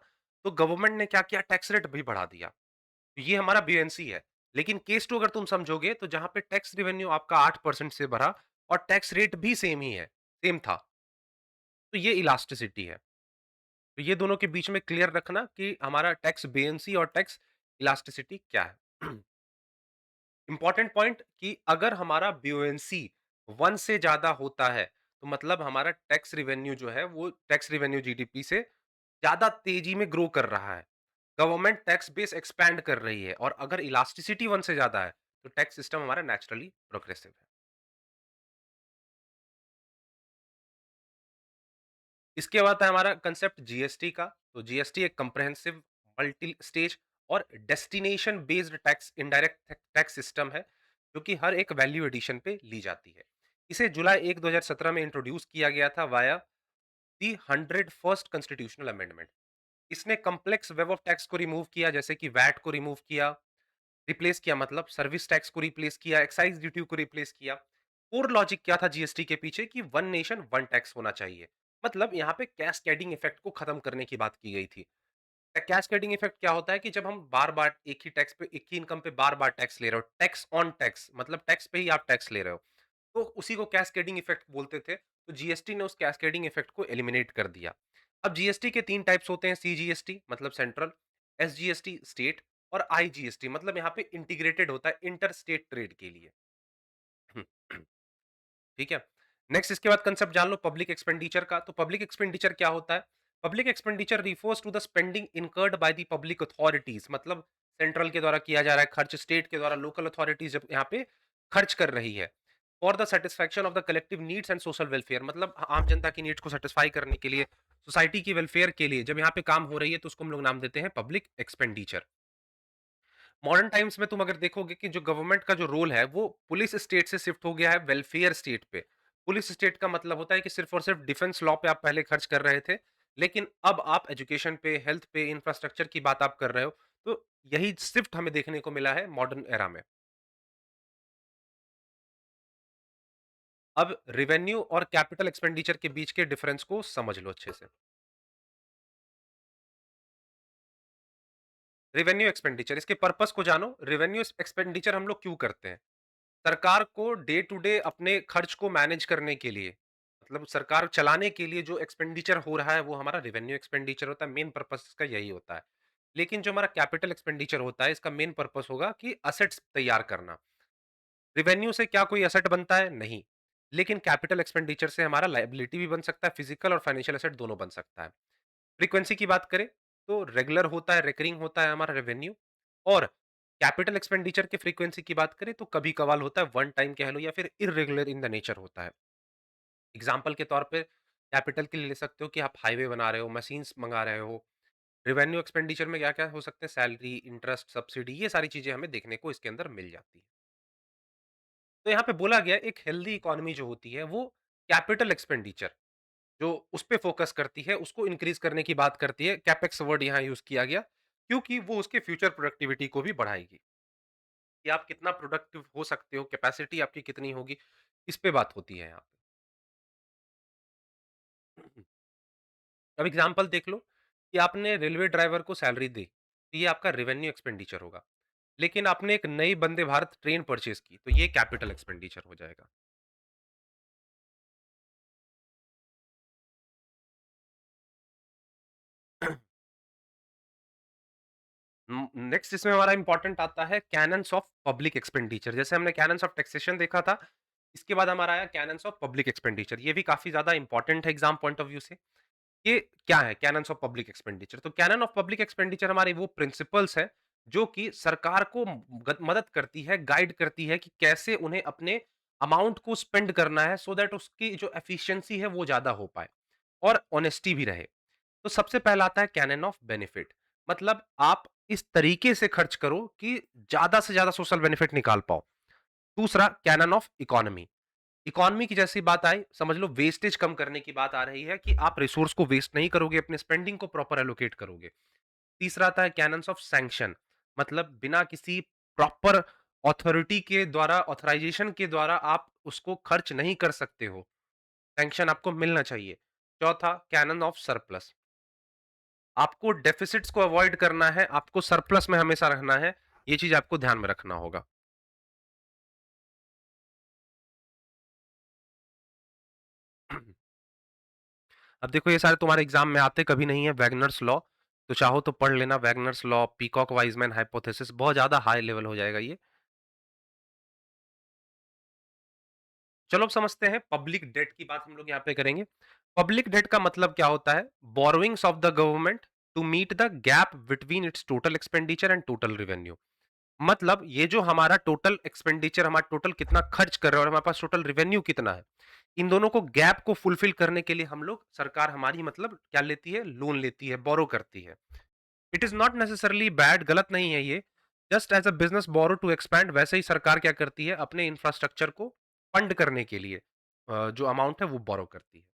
तो गवर्नमेंट ने क्या किया टैक्स रेट भी बढ़ा दिया। तो ये हमारा बीएनसी है। लेकिन केस 2 अगर तुम समझोगे तो जहाँ पे टैक्स रिवेन्यू आपका 8% से बढ़ा और टैक्स रेट भी सेम ही है, सेम था, तो ये इलास्टिसिटी है। तो ये दोनों के बीच में क्लियर रखना कि हमारा टैक्स बीएनसी और टैक्स इलास्टिसिटी क्या है। इंपॉर्टेंट पॉइंट कि अगर हमारा ब्यूएंसी 1 से ज्यादा होता है, तो मतलब हमारा टैक्स रिवेन्यू जो है वो टैक्स रिवेन्यू जीडीपी से ज्यादा तेजी में ग्रो कर रहा है। गवर्नमेंट टैक्स बेस एक्सपैंड कर रही है और अगर इलास्टिसिटी 1 से ज्यादा है, तो टैक्स सिस्टम हमारा नेचुरली प्रोग्रेसिव है। इसके बाद है हमारा कंसेप्ट जीएसटी का। तो जीएसटी एक कंप्रिहेंसिव मल्टी स्टेज और destination based tax indirect tax system है, जो कि हर एक वैल्यू एडिशन पे ली जाती है। इसे जुलाई 1 2017 में इंट्रोड्यूस किया गया था वाया दी 101st कॉन्स्टिट्यूशनल अमेंडमेंट। इसने कॉम्प्लेक्स वेब ऑफ टैक्स को रिमूव किया, जैसे कि वैट को रिमूव किया, रिप्लेस किया मतलब सर्विस टैक्स को रिप्लेस किया, एक्साइज ड्यूटी को रिप्लेस किया। कोर लॉजिक क्या था जीएसटी के पीछे कि वन नेशन वन टैक्स होना चाहिए। मतलब यहाँ पे कैस्केडिंग इफेक्ट को खत्म करने की बात की गई थी। कैस्केडिंग इफेक्ट क्या होता है कि जब हम बार-बार एक ही टैक्स पे, एक ही इनकम पे बार-बार टैक्स ले रहे हो, टैक्स ऑन टैक्स मतलब टैक्स पे ही आप टैक्स ले रहे हो, तो उसी को कैस्केडिंग इफेक्ट बोलते थे। तो जीएसटी ने उस कैस्केडिंग इफेक्ट को एलिमिनेट कर दिया। अब जीएसटी के 3 टाइप्स होते हैं, सीजीएसटी मतलब सेंट्रल, एसजीएसटी स्टेट और आईजीएसटी मतलब यहाँ पे इंटीग्रेटेड होता है इंटर स्टेट ट्रेड के लिए। ठीक है। नेक्स्ट इसके बाद कंसेप्ट जान लो पब्लिक एक्सपेंडिचर का। तो पब्लिक एक्सपेंडिचर क्या होता है? Public expenditure refers to the spending incurred by the public authorities. मतलब सेंट्रल के द्वारा किया जा रहा है खर्च, स्टेट के द्वारा लोकल अथॉरिटीज जब यहाँ पे खर्च कर रही है for the satisfaction of the collective needs and social welfare. मतलब आम जनता की नीड्स को सेटिस्फाई करने के लिए, सोसाइटी की वेलफेयर के लिए जब यहाँ पे काम हो रही है, तो उसको हम लोग नाम देते हैं पब्लिक एक्सपेंडिचर। मॉडर्न टाइम्स में तुम अगर देखोगे कि जो गवर्नमेंट का जो रोल है वो पुलिस स्टेट से शिफ्ट हो गया है वेलफेयर स्टेट पे। पुलिस स्टेट का मतलब होता है कि सिर्फ और सिर्फ डिफेंस लॉ पे आप पहले खर्च कर रहे थे, लेकिन अब आप एजुकेशन पे, हेल्थ पे, इंफ्रास्ट्रक्चर की बात आप कर रहे हो। तो यही शिफ्ट हमें देखने को मिला है मॉडर्न एरा में। अब रेवेन्यू और कैपिटल एक्सपेंडिचर के बीच के डिफरेंस को समझ लो अच्छे से। रेवेन्यू एक्सपेंडिचर, इसके पर्पस को जानो। रेवेन्यू एक्सपेंडिचर हम लोग क्यों करते हैं? सरकार को डे टू डे अपने खर्च को मैनेज करने के लिए, मतलब सरकार चलाने के लिए जो एक्सपेंडिचर हो रहा है वो हमारा रेवेन्यू एक्सपेंडिचर होता है। मेन पर्पस इसका यही होता है। लेकिन जो हमारा कैपिटल एक्सपेंडिचर होता है, इसका मेन पर्पस होगा कि असेट्स तैयार करना। रेवेन्यू से क्या कोई असेट बनता है? नहीं। लेकिन कैपिटल एक्सपेंडिचर से हमारा लायबिलिटी भी बन सकता है, फिजिकल और फाइनेंशियल असेट दोनों बन सकता है। फ्रीक्वेंसी की बात करें तो रेगुलर होता है, रिकरिंग होता है हमारा रेवेन्यू। और कैपिटल एक्सपेंडिचर की फ्रीक्वेंसी की बात करें तो कभी कभार होता है, वन टाइम कह लो या फिर इरेगुलर इन द नेचर होता है। एग्जाम्पल के तौर पे कैपिटल के लिए ले सकते हो कि आप हाईवे बना रहे हो, मशीन्स मंगा रहे हो। रेवेन्यू एक्सपेंडिचर में क्या क्या हो सकते हैं? सैलरी, इंटरेस्ट, सब्सिडी, ये सारी चीजें हमें देखने को इसके अंदर मिल जाती है। तो यहाँ पे बोला गया एक हेल्दी इकोनॉमी जो होती है वो कैपिटल एक्सपेंडिचर जो उस पे फोकस करती है, उसको इंक्रीज करने की बात करती है। कैपेक्स वर्ड यहाँ यूज किया गया क्योंकि वो उसके फ्यूचर प्रोडक्टिविटी को भी बढ़ाएगी कि आप कितना प्रोडक्टिव हो सकते हो, कैपेसिटी आपकी कितनी होगी, इस पे बात होती है यहाँ पे। अब एग्जांपल देख लो कि आपने रेलवे ड्राइवर को सैलरी दी, तो ये आपका रेवेन्यू एक्सपेंडिचर होगा। लेकिन आपने एक नई वंदे भारत ट्रेन परचेज की, तो ये कैपिटल एक्सपेंडिचर हो जाएगा। नेक्स्ट इसमें हमारा इंपॉर्टेंट आता है कैनन्स ऑफ पब्लिक एक्सपेंडिचर। जैसे हमने कैनन्स ऑफ टैक्सेशन देखा था, इसके बाद हमारा आया कैनन्स ऑफ पब्लिक एक्सपेंडिचर। ये भी काफी ज्यादा इंपॉर्टेंट है एग्जाम पॉइंट ऑफ व्यू से। ये क्या है कैनन्स ऑफ पब्लिक एक्सपेंडिचर? तो कैनन ऑफ पब्लिक एक्सपेंडिचर हमारी वो प्रिंसिपल्स है जो कि सरकार को मदद करती है, गाइड करती है कि कैसे उन्हें अपने अमाउंट को स्पेंड करना है, सो दैट उसकी जो एफिशिएंसी है वो ज्यादा हो पाए। और ऑनेस्टी भी रहे। तो सबसे पहला आता है कैनन ऑफ बेनिफिट, मतलब आप इस तरीके से खर्च करो कि ज्यादा से ज्यादा सोशल बेनिफिट निकाल पाओ। दूसरा कैनन ऑफ इकोनॉमी, इकोनॉमी की जैसी बात आई, समझ लो वेस्टेज कम करने की बात आ रही है कि आप रिसोर्स को वेस्ट नहीं करोगे, अपने स्पेंडिंग को प्रॉपर एलोकेट करोगे। तीसरा आता है कैनन्स ऑफ सैंक्शन, मतलब बिना किसी प्रॉपर अथॉरिटी के द्वारा, ऑथराइजेशन के द्वारा आप उसको खर्च नहीं कर सकते हो, सैंक्शन आपको मिलना चाहिए। चौथा कैनन ऑफ सरप्लस, आपको डेफिसिट्स को अवॉइड करना है, आपको सरप्लस में हमेशा रहना है, ये चीज आपको ध्यान में रखना होगा। अब देखो ये सारे तुम्हारे एग्जाम में आते कभी नहीं है, वैगनर्स लॉ, तो चाहो तो पढ़ लेना Wagner's law, Peacock Wiseman hypothesis, बहुत ज्यादा हाई लेवल हो जाएगा ये। चलो अब समझते हैं पब्लिक डेट की बात हम लोग यहाँ पे करेंगे। पब्लिक डेट का मतलब क्या होता है? Borrowings of the government to meet the gap between its total expenditure and total revenue. मतलब ये जो हमारा टोटल एक्सपेंडिचर, हमारा टोटल कितना खर्च कर रहे हैं और हमारे पास टोटल रेवेन्यू कितना है, इन दोनों को गैप को फुलफिल करने के लिए हम लोग, सरकार हमारी मतलब क्या लेती है? लोन लेती है, बोरो करती है। It is not necessarily bad, गलत नहीं है ये। Just as a business borrow to expand, वैसे ही सरकार क्या करती है? अपने इंफ्रास्ट्रक्चर को फंड करने के लिए जो अमाउंट है वो बोरो करती है।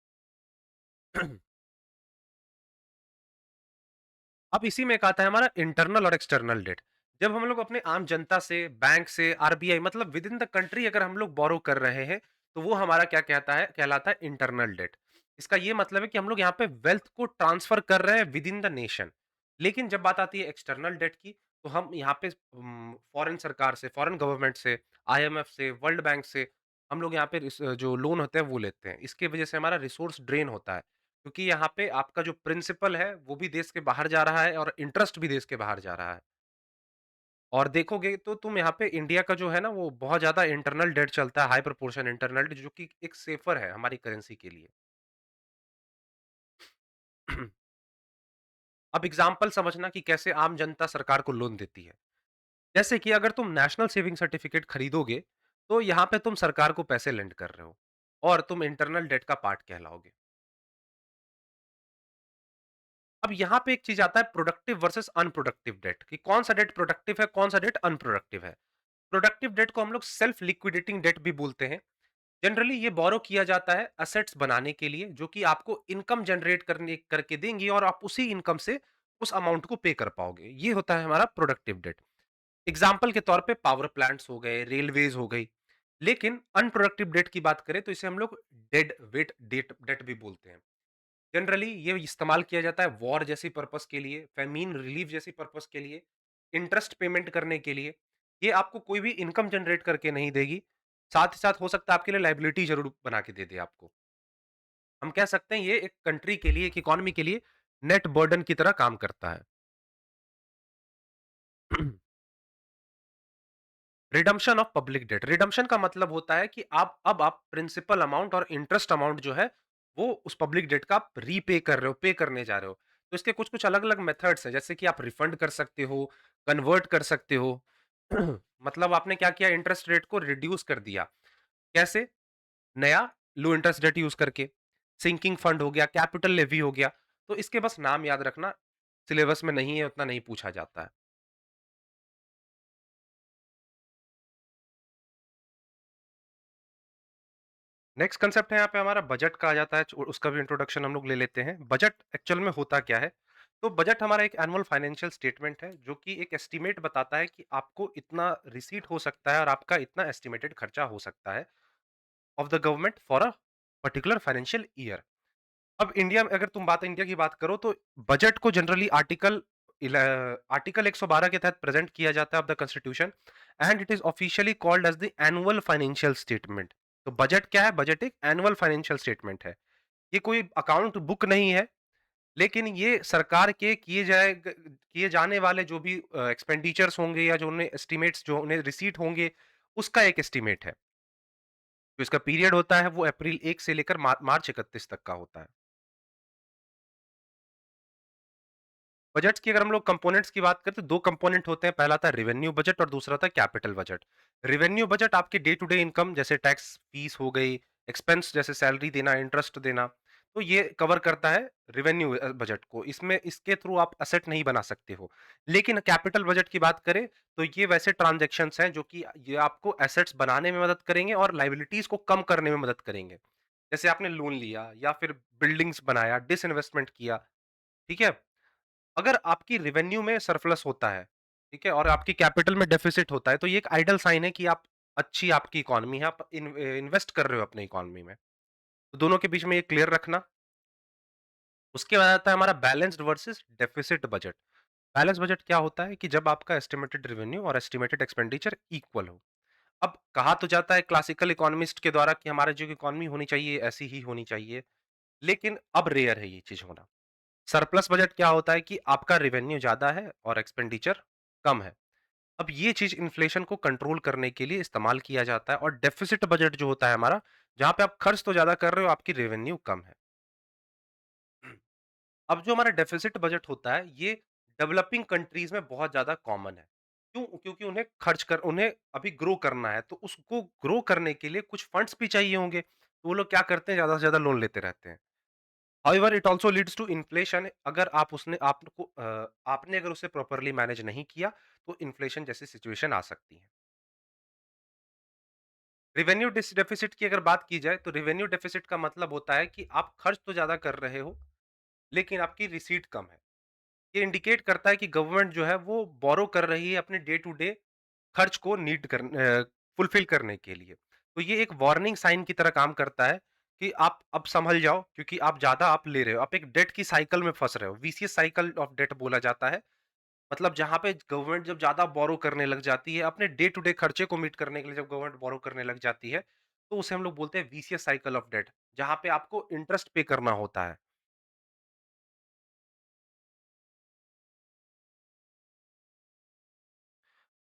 अब इसी में एक आता है हमारा इंटरनल और एक्सटर्नल डेट। जब हम लोग अपने आम जनता से, बैंक से, आरबीआई मतलब विद इन द कंट्री अगर हम लोग बोरो कर रहे हैं, तो वो हमारा क्या कहता है? कहलाता है इंटरनल डेट। इसका ये मतलब है कि हम लोग यहाँ पे वेल्थ को ट्रांसफर कर रहे हैं विद इन द नेशन। लेकिन जब बात आती है एक्सटर्नल डेट की, तो हम यहाँ पे फॉरेन सरकार से, फॉरेन गवर्नमेंट से, आईएमएफ से, वर्ल्ड बैंक से हम लोग यहाँ पे जो लोन होते हैं वो लेते हैं। इसकी वजह से हमारा रिसोर्स ड्रेन होता है, क्योंकि यहाँ पे आपका जो प्रिंसिपल है वो भी देश के बाहर जा रहा है और इंटरेस्ट भी देश के बाहर जा रहा है। और देखोगे तो तुम यहाँ पे इंडिया का जो है ना, वो बहुत ज्यादा इंटरनल डेट चलता है, हाई प्रोपोर्शन इंटरनल डेट, जो कि एक सेफर है हमारी करेंसी के लिए। अब एग्जाम्पल समझना कि कैसे आम जनता सरकार को लोन देती है। जैसे कि अगर तुम नेशनल सेविंग सर्टिफिकेट खरीदोगे, तो यहाँ पे तुम सरकार को पैसे लेंड कर रहे हो और तुम इंटरनल डेट का पार्ट कहलाओगे। अब यहाँ पे एक चीज आता है प्रोडक्टिव वर्सेस अनप्रोडक्टिव डेट, कि कौन सा डेट प्रोडक्टिव है, कौन सा डेट अनप्रोडक्टिव है। प्रोडक्टिव डेट को हम लोग सेल्फ लिक्विडेटिंग डेट भी बोलते हैं। जनरली ये बोरो किया जाता है असेट्स बनाने के लिए, जो कि आपको इनकम जनरेट करने करके देंगी और आप उसी इनकम से उस अमाउंट को पे कर पाओगे। ये होता है हमारा प्रोडक्टिव डेट। एग्जाम्पल के तौर पे पावर प्लांट्स हो गए, रेलवेज हो गई। लेकिन अनप्रोडक्टिव डेट की बात करें तो इसे हम लोग डेड वेट डेट डेट भी बोलते हैं। जनरली ये इस्तेमाल किया जाता है वॉर जैसी पर्पस के लिए, फेमीन रिलीफ जैसी पर्पस के लिए, इंटरेस्ट पेमेंट करने के लिए। ये आपको कोई भी इनकम जनरेट करके नहीं देगी, साथ ही साथ हो सकता है आपके लिए लाइबिलिटी जरूर बना के दे दे आपको। हम कह सकते हैं ये एक कंट्री के लिए, एक इकोनॉमी के लिए नेट बर्डन की तरह काम करता है। Redemption of public debt, redemption का मतलब होता है कि आप प्रिंसिपल अमाउंट और इंटरेस्ट अमाउंट जो है, वो उस पब्लिक डेट का आप रीपे कर रहे हो, पे करने जा रहे हो। तो इसके कुछ कुछ अलग अलग मेथड्स हैं, जैसे कि आप रिफंड कर सकते हो, कन्वर्ट कर सकते हो। मतलब आपने क्या किया? इंटरेस्ट रेट को रिड्यूस कर दिया। कैसे? नया लो इंटरेस्ट डेट यूज करके। सिंकिंग फंड हो गया, कैपिटल लेवी हो गया। तो इसके बस नाम याद रखना, सिलेबस में नहीं है, उतना नहीं पूछा जाता है। नेक्स्ट कंसेप्ट है यहाँ पे हमारा बजट का आ जाता है, उसका भी इंट्रोडक्शन हम लोग ले लेते हैं। बजट एक्चुअल में होता क्या है? तो बजट हमारा एक एनुअल फाइनेंशियल स्टेटमेंट है, जो कि एक एस्टिमेट बताता है कि आपको इतना रिसीट हो सकता है और आपका इतना एस्टिमेटेड खर्चा हो सकता है of the government for a particular financial year. अब इंडिया में अगर तुम बात इंडिया की बात करो, तो बजट को जनरली आर्टिकल 112 के तहत प्रेजेंट किया जाता है of the constitution, and it is officially called as the annual financial statement. तो बजट क्या है? बजट एक एनुअल फाइनेंशियल स्टेटमेंट है। ये कोई अकाउंट बुक नहीं है, लेकिन ये सरकार के किए जाने वाले जो भी एक्सपेंडिचर्स होंगे, या जो उन्हें एस्टिमेट्स, जो उन्हें रिसीट होंगे, उसका एक एस्टिमेट है। जो इसका पीरियड होता है वो अप्रैल 1 से लेकर मार्च 31 तक का होता है। बजट्स की अगर हम लोग कंपोनेंट्स की बात करें, तो दो कंपोनेंट होते हैं, पहला था रेवेन्यू बजट और दूसरा था कैपिटल बजट। रेवेन्यू बजट आपके डे टू डे इनकम, जैसे टैक्स फीस हो गई, एक्सपेंस जैसे सैलरी देना, इंटरेस्ट देना। तो ये कवर करता है रेवेन्यू बजट को। इसमें इसके थ्रू आप एसेट नहीं बना सकते हो। लेकिन कैपिटल बजट की बात करें तो ये वैसे ट्रांज़ैक्शंस हैं जो कि ये आपको एसेट्स बनाने में मदद करेंगे और लायबिलिटीज़ को कम करने में मदद करेंगे। जैसे आपने लोन लिया या फिर बिल्डिंग्स बनाया, डिसइन्वेस्टमेंट किया, ठीक है? अगर आपकी रेवेन्यू में सरप्लस होता है, ठीक है? और आपकी कैपिटल में डेफिसिट होता है, तो ये एक आइडल साइन है कि आप अच्छी आपकी इकोनॉमी है, आप इन्वेस्ट कर रहे हो अपनी इकोनॉमी में। तो दोनों के बीच में ये क्लियर रखना। उसके बाद आता है हमारा balanced versus deficit budget. Balance budget क्या होता है कि जब आपका एस्टिमेटेड रेवेन्यू और एस्टिमेटेड एक्सपेंडिचर इक्वल हो। अब कहा तो जाता है क्लासिकल इकोनॉमिस्ट के द्वारा कि हमारी जो इकोनॉमी होनी चाहिए ऐसी ही होनी चाहिए, लेकिन अब रेयर है ये चीज होना। सरप्लस बजट क्या होता है कि आपका रेवेन्यू ज्यादा है और एक्सपेंडिचर कम है। अब ये चीज इन्फ्लेशन को कंट्रोल करने के लिए इस्तेमाल किया जाता है। और डेफिसिट बजट जो होता है हमारा, जहां पे आप खर्च तो ज्यादा कर रहे हो, आपकी रेवेन्यू कम है। अब जो हमारा डेफिसिट बजट होता है, ये डेवलपिंग कंट्रीज में बहुत ज्यादा कॉमन है। क्यों? क्योंकि उन्हें अभी ग्रो करना है, तो उसको ग्रो करने के लिए कुछ फंड्स भी चाहिए होंगे, तो वो लोग क्या करते हैं, ज्यादा से ज्यादा लोन लेते रहते हैं। However it also leads to inflation. अगर आपने अगर उसे प्रॉपर्ली मैनेज नहीं किया, तो इन्फ्लेशन जैसी सिचुएशन आ सकती है। रेवेन्यू डेफिसिट की अगर बात की जाए, तो रेवेन्यू डेफिसिट का मतलब होता है कि आप खर्च तो ज्यादा कर रहे हो, लेकिन आपकी रिसीट कम है। ये इंडिकेट करता है कि गवर्नमेंट जो है वो बोरो कर रही है अपने डे टू डे खर्च को फुलफिल करने के लिए। तो ये एक वार्निंग साइन की तरह काम करता है कि आप अब संभल जाओ, क्योंकि आप ले रहे हो, आप एक डेट की साइकिल में फंस रहे हो। वीसीएस साइकिल ऑफ डेट बोला जाता है। मतलब जहां पे गवर्नमेंट जब ज्यादा बोरो करने लग जाती है अपने डे टू डे खर्चे को मीट करने के लिए, जब गवर्नमेंट बोरो करने लग जाती है, तो उसे हम लोग बोलते हैं वीसीएस साइकिल ऑफ डेट, जहां पे आपको इंटरेस्ट पे करना होता है।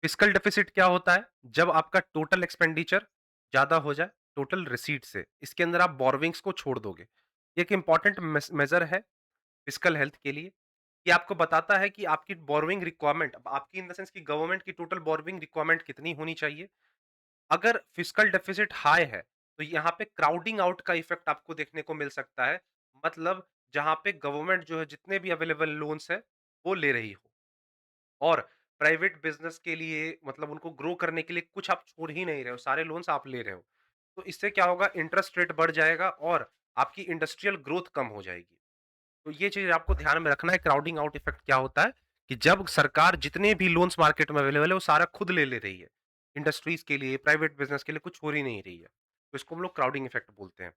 फिस्कल डेफिसिट क्या होता है? जब आपका टोटल एक्सपेंडिचर ज़्यादा हो जाए, टोटल रिसीट से, इसके अंदर आप बोरोविंग्स को छोड़ दोगे। ये एक इंपॉर्टेंट मेजर है फिस्कल हेल्थ के लिए। ये आपको बताता है कि आपकी बोरोइंग रिक्वायरमेंट, अब आपकी इन द सेंस कि गवर्नमेंट की टोटल बोरोइंग रिक्वायरमेंट कितनी होनी चाहिए। अगर फिस्कल डेफिसिट हाई है, तो यहाँ पे क्राउडिंग आउट का इफेक्ट आपको देखने को मिल सकता है। मतलब जहाँ पे गवर्नमेंट जो है जितने भी अवेलेबल लोन्स है, वो ले रही हो, और प्राइवेट बिज़नेस के लिए, मतलब उनको ग्रो करने के लिए कुछ आप छोड़ ही नहीं रहे हो, सारे लोन्स आप ले रहे हो। तो इससे क्या होगा, इंटरेस्ट रेट बढ़ जाएगा और आपकी इंडस्ट्रियल ग्रोथ कम हो जाएगी। तो ये चीज़ आपको ध्यान में रखना है। क्राउडिंग आउट इफेक्ट क्या होता है कि जब सरकार जितने भी लोन्स मार्केट में अवेलेबल है, वो सारा खुद ले रही है। इंडस्ट्रीज़ के लिए, प्राइवेट बिज़नेस के लिए कुछ हो ही नहीं रही है। तो इसको हम लोग क्राउडिंग इफेक्ट बोलते हैं।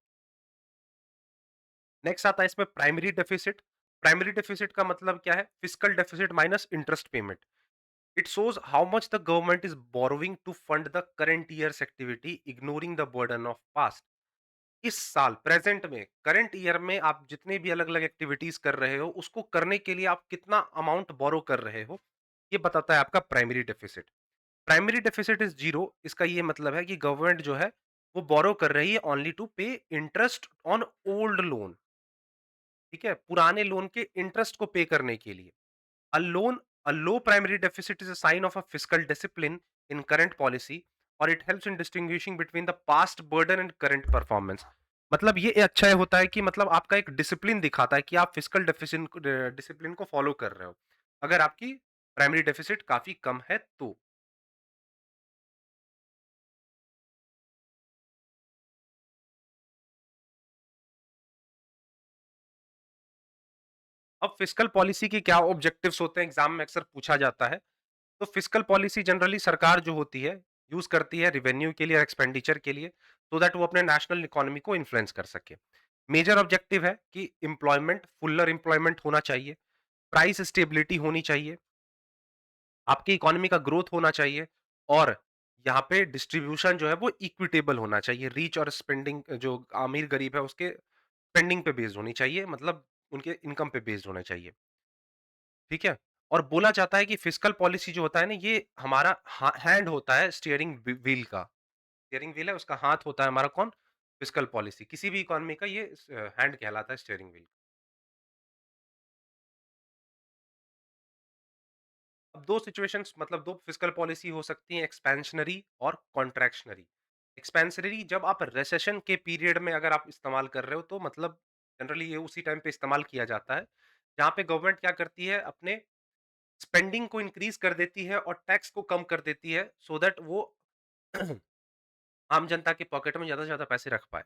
नेक्स्ट आता है इसमें प्राइमरी डेफिसिट। प्राइमरी डेफिसिट का मतलब क्या है? Fiscal deficit minus interest payment. It shows how much the government is borrowing to fund the current year's activity, ignoring the burden of past. इस साल प्रेजेंट में, करंट ईयर में आप जितने भी अलग अलग एक्टिविटीज कर रहे हो, उसको करने के लिए आप कितना अमाउंट बोरो कर रहे हो, ये बताता है आपका primary deficit. Primary deficit is zero. इसका ये मतलब है कि गवर्नमेंट जो है वो बोरो कर रही है ओनली टू पे इंटरेस्ट ऑन ओल्ड लोन। ठीक है, पुराने लोन के इंटरेस्ट को पे करने के लिए। A a low primary deficit is a sign of a fiscal discipline in current policy, और it helps in distinguishing between the past burden and current performance। मतलब ये अच्छा है होता है कि मतलब आपका एक डिसिप्लिन दिखाता है कि आप फिस्कल डिसिप्लिन को फॉलो कर रहे हो, अगर आपकी प्राइमरी डेफिसिट काफी कम है तो। अब फिस्कल पॉलिसी के क्या ऑब्जेक्टिव्स होते हैं, एग्जाम में अक्सर पूछा जाता है। तो फिस्कल पॉलिसी जनरली सरकार जो होती है यूज करती है रिवेन्यू के लिए और एक्सपेंडिचर के लिए, सो दैट वो अपने नेशनल इकोनॉमी को इन्फ्लुएंस कर सके। मेजर ऑब्जेक्टिव है कि एम्प्लॉयमेंट, फुलर एम्प्लॉयमेंट होना चाहिए, प्राइस स्टेबिलिटी होनी चाहिए, आपकी इकोनॉमी का ग्रोथ होना चाहिए, और यहाँ पे डिस्ट्रीब्यूशन जो है वो इक्विटेबल होना चाहिए। रीच और स्पेंडिंग, जो अमीर गरीब है उसके स्पेंडिंग पे बेस्ड होनी चाहिए, मतलब उनके इनकम पे बेस्ड होना चाहिए। ठीक है? और बोला जाता है कि फिस्कल पॉलिसी जो होता है ना, ये हमारा हैंड होता है स्टीयरिंग व्हील का। स्टीयरिंग व्हील है, उसका हाथ होता है हमारा कौन? Fiscal policy. किसी भी इकोनॉमी का ये हैंड कहलाता है, स्टीयरिंग व्हील। अब 2 सिचुएशंस, मतलब 2 फिस्कल पॉलिसी हो सकती हैं, एक्सपेंशनरी और कॉन्ट्रैक्शनरी। एक्सपेंशनरी जब आप रिसेशन के पीरियड में अगर आप इस्तेमाल कर रहे हो, तो मतलब जनरली ये उसी टाइम पे इस्तेमाल किया जाता है, जहाँ पे गवर्नमेंट क्या करती है अपने स्पेंडिंग को इंक्रीज़ कर देती है और टैक्स को कम कर देती है सो दैट वो आम जनता के पॉकेट में ज़्यादा से ज़्यादा पैसे रख पाए।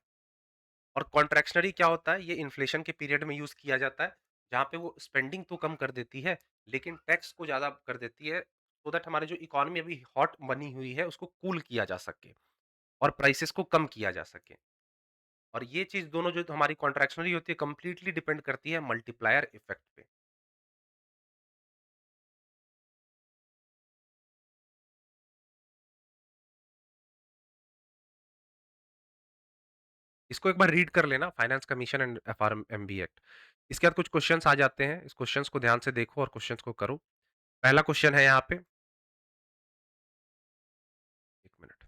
और कॉन्ट्रैक्शनरी क्या होता है, ये इन्फ्लेशन के पीरियड में यूज़ किया जाता है, जहाँ पे वो स्पेंडिंग तो कम कर देती है, लेकिन टैक्स को ज़्यादा कर देती है, सो दैट हमारी जो इकोनॉमी अभी हॉट बनी हुई है, उसको कूल किया जा सके और प्राइसेज़ को कम किया जा सके। और ये चीज़ दोनों जो हमारी कॉन्ट्रैक्शनरी होती है, कंप्लीटली डिपेंड करती है मल्टीप्लायर इफ़ेक्ट पे। इसको एक बार रीड कर लेना, फाइनेंस कमीशन एंड एफआरएमबी एक्ट। इसके बाद कुछ क्वेश्चन्स आ जाते हैं, इस क्वेश्चन्स को ध्यान से देखो और क्वेश्चन्स को करो। पहला क्वेश्चन है यहाँ पे, 1 मिनट।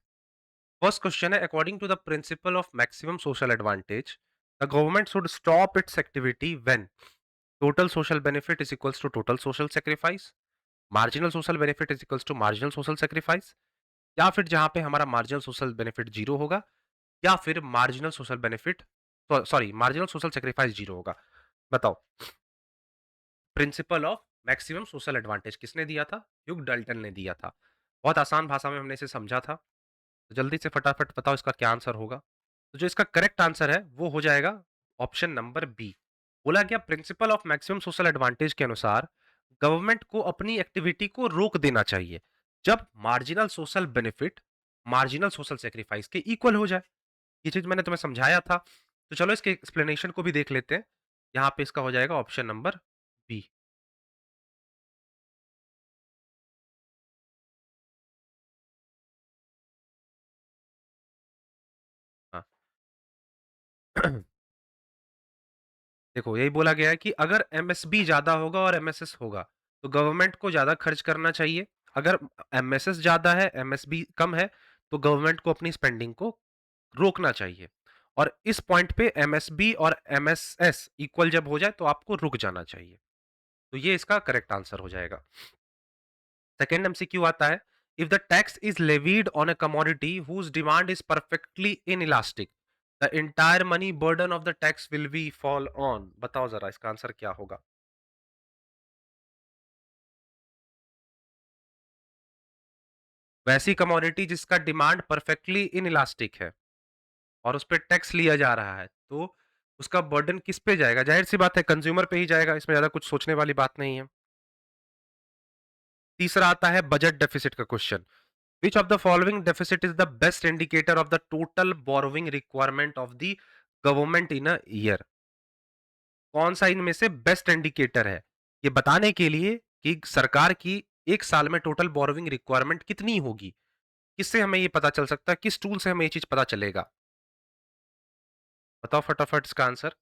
फर्स्ट क्वेश्चन है, according to the principle of maximum social advantage, the government should stop its activity when total social benefit is equals to total social sacrifice, marginal social benefit is equals to marginal social sacrifice, या फिर जहां पे हमारा marginal social benefit zero होगा, या फिर marginal social benefit, sorry marginal social sacrifice zero होगा। बताओ। Principal of maximum social advantage किसने दिया था? ह्यूग डाल्टन ने दिया था। बहुत आसान भाषा में हमने इसे समझा था। तो जल्दी से फटाफट बताओ इसका क्या आंसर होगा। तो जो इसका करेक्ट आंसर है वो हो जाएगा ऑप्शन नंबर बी। बोला गया principle of maximum social advantage के अनुसार गवर्नमेंट को अपनी एक्टिविटी को रोक देना चाहिए जब marginal social benefit marginal social sacrifice के इक्वल हो जाए। ये चीज मैंने तुम्हें समझाया था। तो चलो इसके एक्सप्लेनेशन को भी देख लेते हैं। यहाँ पे इसका हो जाएगा ऑप्शन नंबर बी। हाँ। देखो यही बोला गया है कि अगर एमएसबी ज्यादा होगा और एमएसएस होगा तो गवर्नमेंट को ज्यादा खर्च करना चाहिए। अगर एमएसएस ज्यादा है एमएसबी कम है तो गवर्नमेंट को अपनी स्पेंडिंग को रोकना चाहिए। और इस पॉइंट पे एमएसबी और एमएसएस इक्वल जब हो जाए तो आपको रुक जाना चाहिए। तो ये इसका करेक्ट आंसर हो जाएगा। सेकेंड एमसीक्यू आता है, if the tax is levied on a commodity whose demand is perfectly inelastic, the entire money burden of the tax will be fall on. बताओ जरा इसका आंसर क्या होगा। वैसी कमोडिटी जिसका डिमांड परफेक्टली इन इलास्टिक है और उस पर टैक्स लिया जा रहा है, तो उसका बर्डन किस पे जाएगा? जाहिर सी बात है कंज्यूमर पे ही जाएगा, इसमें ज्यादा कुछ सोचने वाली बात नहीं है। तीसरा आता है बजट डेफिसिट का question. Which of the following deficit is the best indicator of the total borrowing requirement of the government in a year? कौन सा इनमें से बेस्ट इंडिकेटर है ये बताने के लिए कि सरकार की एक साल में टोटल बोरोइंग रिक्वायरमेंट कितनी होगी? किससे हमें ये पता चल सकता है, किस टूल से हमें ये चीज पता चलेगा? बताओ फटाफट इसका आंसर।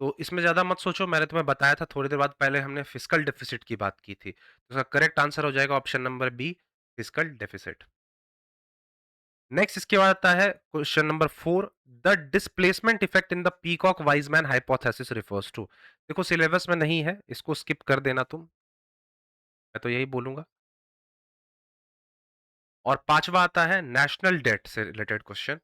तो इसमें ज़्यादा मत सोचो, मैंने तुम्हें बताया था थोड़ी देर बाद पहले हमने फिस्कल डेफिसिट की बात की थी। तो इसका करेक्ट आंसर हो जाएगा option number B, fiscal deficit. Next इसके बाद आता है question number 4, the displacement effect in the Peacock Wiseman hypothesis refers to. देखो सिलेबस में नहीं है, इसको स्किप कर देना तुम, मैं तो यही बोलूंगा। और पांचवा आता है नेशनल डेट से related question.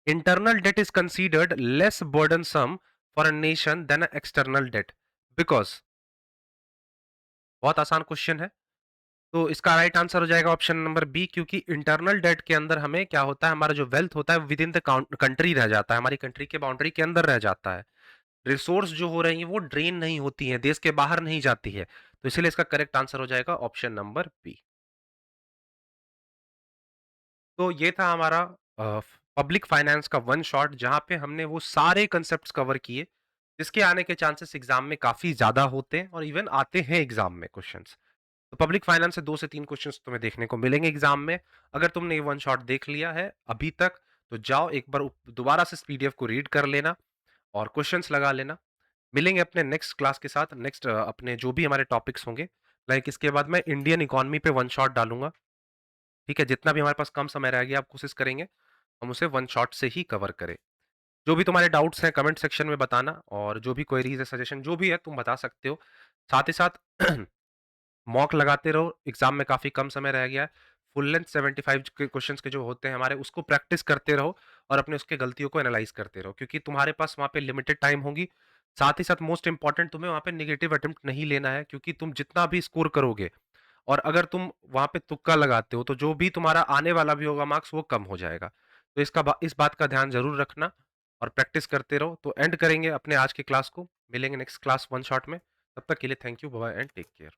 Internal debt is considered less burdensome for a nation than external debt because. बहुत आसान क्वेश्चन है। तो इसका राइट आंसर हो जाएगा ऑप्शन नंबर बी, क्योंकि इंटरनल डेट के अंदर हमें क्या होता है, हमारा जो वेल्थ होता है विद इन द कंट्री रह जाता है, हमारी कंट्री के बाउंड्री के अंदर रह जाता है। रिसोर्स जो हो रही है वो ड्रेन नहीं होती है, देश के बाहर नहीं जाती है। तो इसलिए इसका करेक्ट आंसर हो जाएगा ऑप्शन नंबर बी। तो ये था हमारा पब्लिक फाइनेंस का वन शॉट, जहां पे हमने वो सारे कंसेप्ट कवर किए जिसके आने के चांसेस एग्जाम में काफी ज्यादा होते हैं और इवन आते हैं एग्जाम में क्वेश्चंस। तो पब्लिक फाइनेंस से 2 से 3 क्वेश्चंस तुम्हें देखने को मिलेंगे एग्जाम में। अगर तुमने ये वन शॉट देख लिया है अभी तक, तो जाओ एक बार दोबारा से इस पीडीएफ को रीड कर लेना और क्वेश्चंस लगा लेना। मिलेंगे अपने नेक्स्ट क्लास के साथ, नेक्स्ट अपने जो भी हमारे टॉपिक्स होंगे। लाइक इसके बाद मैं इंडियन इकोनॉमी पे वन शॉट डालूंगा। ठीक है, जितना भी हमारे पास कम समय रह गया आप कोशिश करेंगे हम उसे वन शॉट से ही कवर करें। जो भी तुम्हारे डाउट्स हैं कमेंट सेक्शन में बताना, और जो भी क्वेरीज है सजेशन जो भी है तुम बता सकते हो। साथ ही साथ मॉक लगाते रहो, एग्जाम में काफी कम समय रह गया है। फुल लेंथ 75 के क्वेश्चंस के जो होते हैं हमारे, उसको प्रैक्टिस करते रहो और अपने उसके गलतियों को एनालाइज करते रहो, क्योंकि तुम्हारे पास वहां पे लिमिटेड टाइम होगी। साथ ही साथ मोस्ट इम्पोर्टेंट तुम्हें वहाँ पे नेगेटिव अटेम्प्ट नहीं लेना है क्योंकि तुम जितना भी स्कोर करोगे और अगर तुम वहाँ पे तुक्का लगाते हो तो जो भी तुम्हारा आने वाला भी होगा मार्क्स वो कम हो जाएगा। तो इस बात का ध्यान ज़रूर रखना और प्रैक्टिस करते रहो। तो एंड करेंगे अपने आज के क्लास को। मिलेंगे नेक्स्ट क्लास वन शॉट में। तब तक के लिए thank you, bye bye and take care.